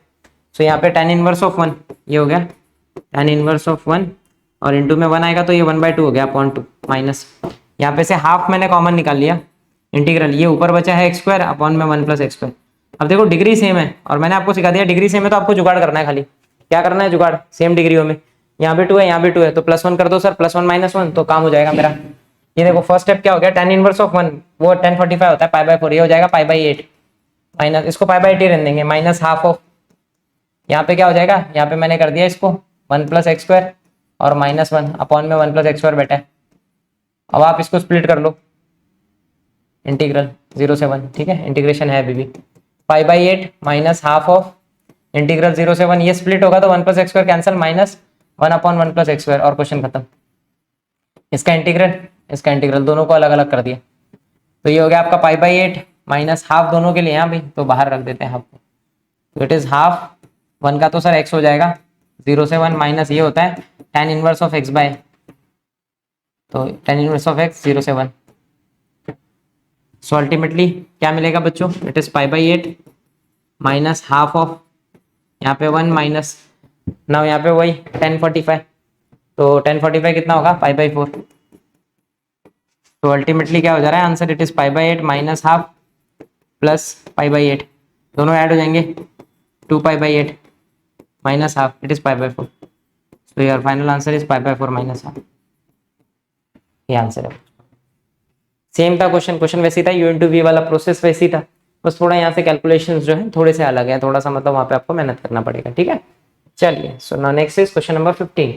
सो यहाँ पे tan इनवर्स ऑफ 1 ये हो गया tan इनवर्स ऑफ 1 और इंटू में 1 आएगा तो ये 1/2 हो गया अपॉन 2 माइनस यहाँ पे से हाफ मैंने कॉमन निकाल लिया, इंटीग्रल ये ऊपर बचा है एक्स स्क्वायर अपॉन में 1 प्लस एक्स स्क्वायर। अब देखो डिग्री सेम है और मैंने आपको सिखा दिया डिग्री सेम है तो आपको जुगाड़ करना है, खाली क्या करना है जुगाड़, सेम डिग्रियों में यहाँ पे 2 है यहाँ भी 2 है तो +1 कर दो सर, +1 -1 तो काम हो जाएगा मेरा। ये देखो फर्स्ट स्टेप क्या हो गया, tan इनवर्स ऑफ 1 वो 1045 होता है π/4, ये हो जाएगा π/8 माइनस इसको π/8 ही रहने देंगे माइनस हाफ ऑफ यहाँ पे क्या हो जाएगा, यहाँ पे मैंने कर दिया इसको 1 प्लस एक्स स्क्वायर और -1 अपॉन में 1 प्लस एक्स स्क्वायर बेटा है। अब आप इसको स्प्लिट कर लो इंटीग्रल 0 से 1, ठीक है, इंटीग्रेशन है अभी भी π/8 माइनस हाफ ऑफ इंटीग्रल 0 से 1, ये स्प्लिट होगा तो 1 plus x square cancel minus 1 upon 1 plus x square और क्वेश्चन खत्म। इसका इंटीग्रल दोनों को अलग अलग कर दिया तो ये हो गया आपका π/8 माइनस हाफ दोनों के लिए यहाँ भी तो बाहर रख देते हैं हाफ को, तो इट इज हाफ 1 का तो सर x हो जाएगा 0 से 1 माइनस ये होता है tan inverse of x by, तो tan इनवर्स ऑफ x 0 से 1। सो अल्टीमेटली क्या मिलेगा बच्चों, it is π/8 minus half of यहाँ पे 1 माइनस ना यहाँ पे वही 1045 तो 1045 कितना होगा π/4। तो अल्टीमेटली क्या हो जा रहा है answer, it is π/8 minus half plus π/8 दोनों ऐड हो जाएंगे 2π/8 minus half, it is π/4। So your final answer is π/4 minus half, ये आंसर है। सेम था क्वेश्चन वैसे ही था, यू इंटू वी वाला प्रोसेस वैसे ही था, बस थोड़ा यहाँ से कैलकुलेशंस जो है थोड़े से अलग है, थोड़ा सा मतलब वहाँ पे आपको मेहनत करना पड़ेगा, ठीक है। चलिए so now next is question number 15।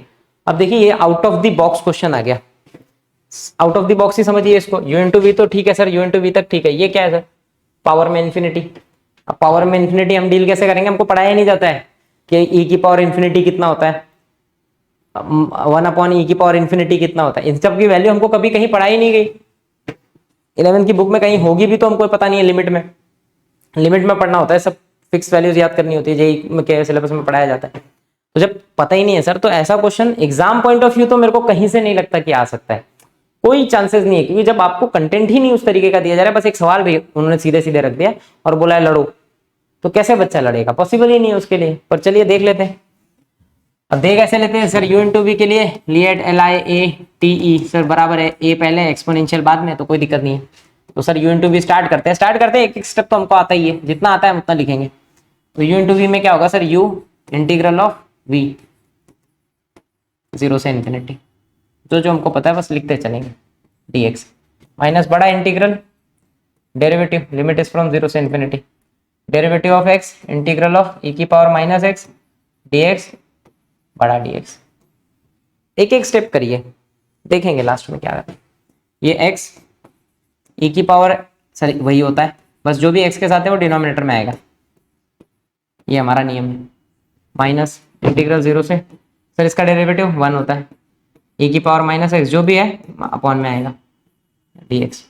अब देखिए ये out of the box question आ गया, आउट ऑफ द बॉक्स ही समझिए इसको, यू इंटू वी तो ठीक है सर, यू इंटू वी तक ठीक है, ये क्या है सर पावर में इन्फिनिटी। अब पावर में इन्फिनिटी हम डील कैसे करेंगे, हमको पढ़ाया नहीं जाता है कि ई की पावर इन्फिनिटी कितना होता है, 1 अपॉन ई की पावर इन्फिनिटी कितना होता है, इन सब की वैल्यू हमको कभी कहीं पढ़ाई नहीं गई, 11 की बुक में कहीं होगी भी तो हमको पता नहीं है, लिमिट में पढ़ना होता है, सब फिक्स वैल्यूज याद करनी होती है, जेई के सिलेबस में पढ़ाया जाता है। तो जब पता ही नहीं है सर तो ऐसा question exam point of view तो मेरे को कहीं से नहीं लगता कि आ सकता है, कोई चांसेस नहीं है, क्योंकि जब आपको कंटेंट ही नहीं उस तरीके का दिया जा रहा है, बस एक सवाल भी उन्होंने सीधे सीधे रख दिया और बोला है लड़ो, तो कैसे बच्चा लड़ेगा, पॉसिबल ही नहीं है उसके लिए। पर चलिए देख लेते हैं। अब देख ऐसे लेते हैं सर, यू इंटू वी के लिए लिएट LIATE सर बराबर है ए पहले एक्सपोनेंशियल बाद में, तो कोई दिक्कत नहीं है। तो sir u into v start करते हैं, एक स्टेप तो हमको आता ही है, जितना आता है उतना लिखेंगे। तो यू इंटू वी में क्या होगा sir, u integral of v 0 से इन्फिनिटी, जो हमको पता है बस लिखते चलेंगे, dx माइनस बड़ा integral derivative limit is from 0 से infinity derivative of x integral of e की पावर माइनस x dx बड़ा dx। एक एक स्टेप करिए, देखेंगे लास्ट में क्या है। ये x e की पावर सर वही होता है, बस जो भी x के साथ है वो डिनोमिनेटर में आएगा, ये हमारा नियम है। माइनस इंटीग्रल 0 से सर इसका डेरिवेटिव 1 होता है, e की पावर माइनस x जो भी है अपॉन में आएगा dx।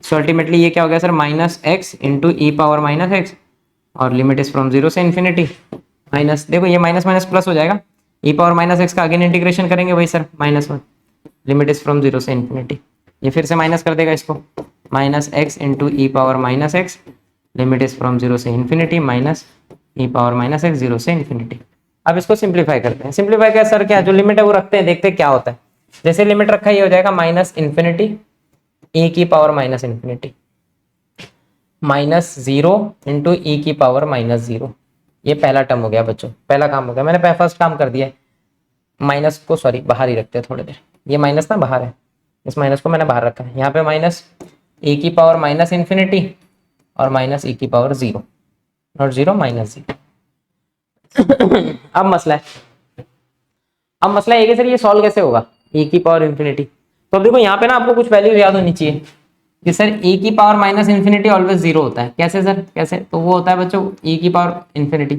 सो अल्टीमेटली ये क्या हो गया सर, माइनस x इंटू ई पावर माइनस एक्स और लिमिट इज फ्रॉम 0 से इन्फिनिटी माइनस, देखो ये माइनस माइनस प्लस हो जाएगा, ई पावर माइनस एक्स का अगेन इंटीग्रेशन करेंगे वही सर -1 लिमिट इज फ्रॉम 0 से इन्फिनिटी, ये फिर से माइनस कर देगा इसको, minus x into E power minus x limit is from 0 से इन्फिनिटी माइनस ई पावर माइनस एक्स 0 से इन्फिनिटी। अब इसको सिंप्लीफाई करते हैं, सिंप्लीफाई क्या सर, क्या जो लिमिट है वो रखते हैं, देखते हैं क्या होता है। जैसे लिमिट रखा ये हो जाएगा माइनस इन्फिनिटी e की power minus infinity minus 0 into e की पावर -0, ये पहला टर्म हो गया बच्चों, पहला काम हो गया, मैंने फर्स्ट काम कर दिया है। माइनस को सॉरी बाहर ही रखते हैं थोड़ी देर, ये माइनस ना बाहर है, इस माइनस को मैंने बाहर रखा है। यहाँ पे माइनस ए की पावर माइनस इन्फिनिटी और माइनस ए की पावर 0, नॉट 0 माइनस 0। अब मसला है कि सर ये सॉल्व कैसे होगा ए की पावर इन्फिनिटी। तो अब देखो यहाँ पे ना आपको कुछ वैल्यू याद होनी चाहिए कि सर ए की पावर माइनस इन्फिनिटी ऑलवेज 0 होता है। कैसे सर, कैसे? तो वो होता है बच्चों ए की पावर इन्फिनिटी।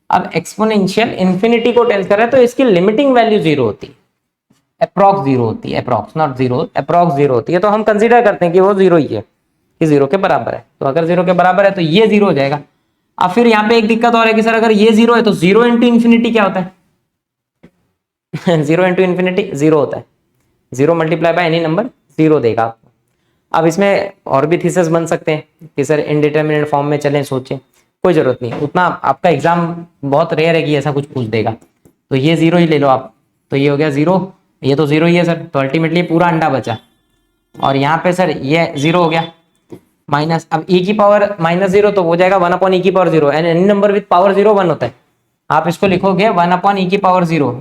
अब एक्सपोनेंशियल इन्फिनिटी को टेल कर रहा है तो इसकी लिमिटिंग वैल्यू 0 होती है, अप्रॉक्स 0 होती है, अप्रॉक्स नॉट 0, अप्रॉक्स 0 होती है। तो हम कंसीडर करते हैं कि वो 0 ही है, कि 0 के बराबर है। तो अगर 0 के बराबर है तो ये 0 हो जाएगा। अब फिर यहाँ पे एक दिक्कत और है कि सर अगर ये 0 है तो 0 इंटू इन्फिनिटी क्या होता है? 0 इंटू इन्फिनिटी 0 होता है, 0 मल्टीप्लाई बाय एनी नंबर 0 देगा आपको। अब इसमें और भी थीसिस बन सकते हैं कि सर इनडिटरमिनेट फॉर्म में चलें, सोचें, कोई जरूरत नहीं, उतना आपका एग्जाम बहुत रेयर है कि ऐसा कुछ पूछ देगा। तो ये 0 ही ले लो आप, तो ये हो गया 0, ये तो 0 ही है सर, तो अल्टीमेटली पूरा अंडा बचा। और यहाँ पे सर ये 0 हो गया माइनस, अब e की पावर माइनस 0 तो हो जाएगा 1 अपॉन e की power 0, and any number with power 0 1 होता है। आप इसको लिखोगे 1 अपॉन e की पावर 0,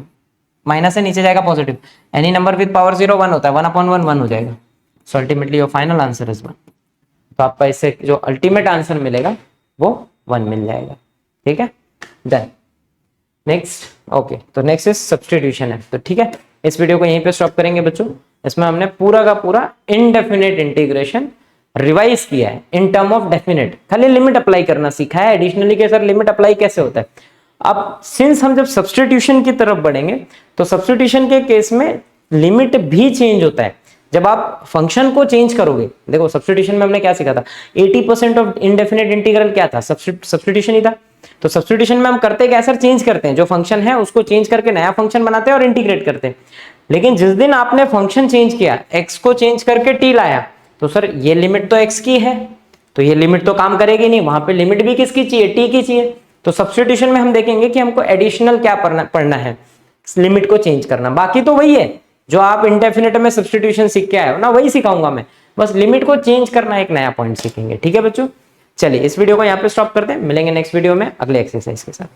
माइनस से नीचे जाएगा positive, any number with power 0 1 होता है, 1 अपॉन 1 1 हो जाएगा। So ultimately your final answer is 1। तो आपका इससे जो अल्टीमेट आंसर मिलेगा वो 1 मिल जाएगा। ठीक है, डन। नेक्स्ट, ओके, तो नेक्स्ट इज सब्स्टिट्यूशन है। तो ठीक है, इस वीडियो को यहीं पे स्टॉप करेंगे बच्चों। इसमें हमने पूरा का पूरा इनडेफिनेट इंटीग्रेशन रिवाइज किया है इन टर्म ऑफ डेफिनेट, खाली लिमिट अप्लाई करना सीखा है एडिशनली के सर लिमिट अप्लाई कैसे होता है। अब सिंस हम जब सब्स्टिट्यूशन की तरफ बढ़ेंगे तो सब्स्टिट्यूशन के केस में लिमिट भी चेंज होता है जब आप फंक्शन को चेंज करोगे। देखो सब्स्टिट्यूशन में हमने क्या सीखा था, 80% ऑफ इनडेफिनेट इंटीग्रल क्या था, सब्स्टिट्यूशन ही था। तो सब्स्टिट्यूशन में हम करते क्या सर, चेंज करते हैं, जो फंक्शन है उसको चेंज करके नया फंक्शन बनाते हैं और इंटीग्रेट करते हैं। लेकिन जिस दिन आपने फंक्शन चेंज किया, एक्स को चेंज करके टी लाया, तो सर ये लिमिट तो एक्स की है, तो ये लिमिट तो काम करेगी नहीं, वहां पे लिमिट भी किसकी चाहिए, टी की चाहिए। तो सब्स्टिट्यूशन में हम देखेंगे कि हमको एडिशनल क्या पढ़ना है, लिमिट को चेंज करना। बाकी तो वही है जो आप इंडेफिनेट में सब्स्टिट्यूशन सीख के आए हो ना, वही सिखाऊंगा मैं, बस लिमिट को चेंज करना एक नया पॉइंट सीखेंगे। ठीक है बच्चों, चलिए इस वीडियो को यहाँ पे स्टॉप करते हैं, मिलेंगे नेक्स्ट वीडियो में अगले एक्सरसाइज के साथ।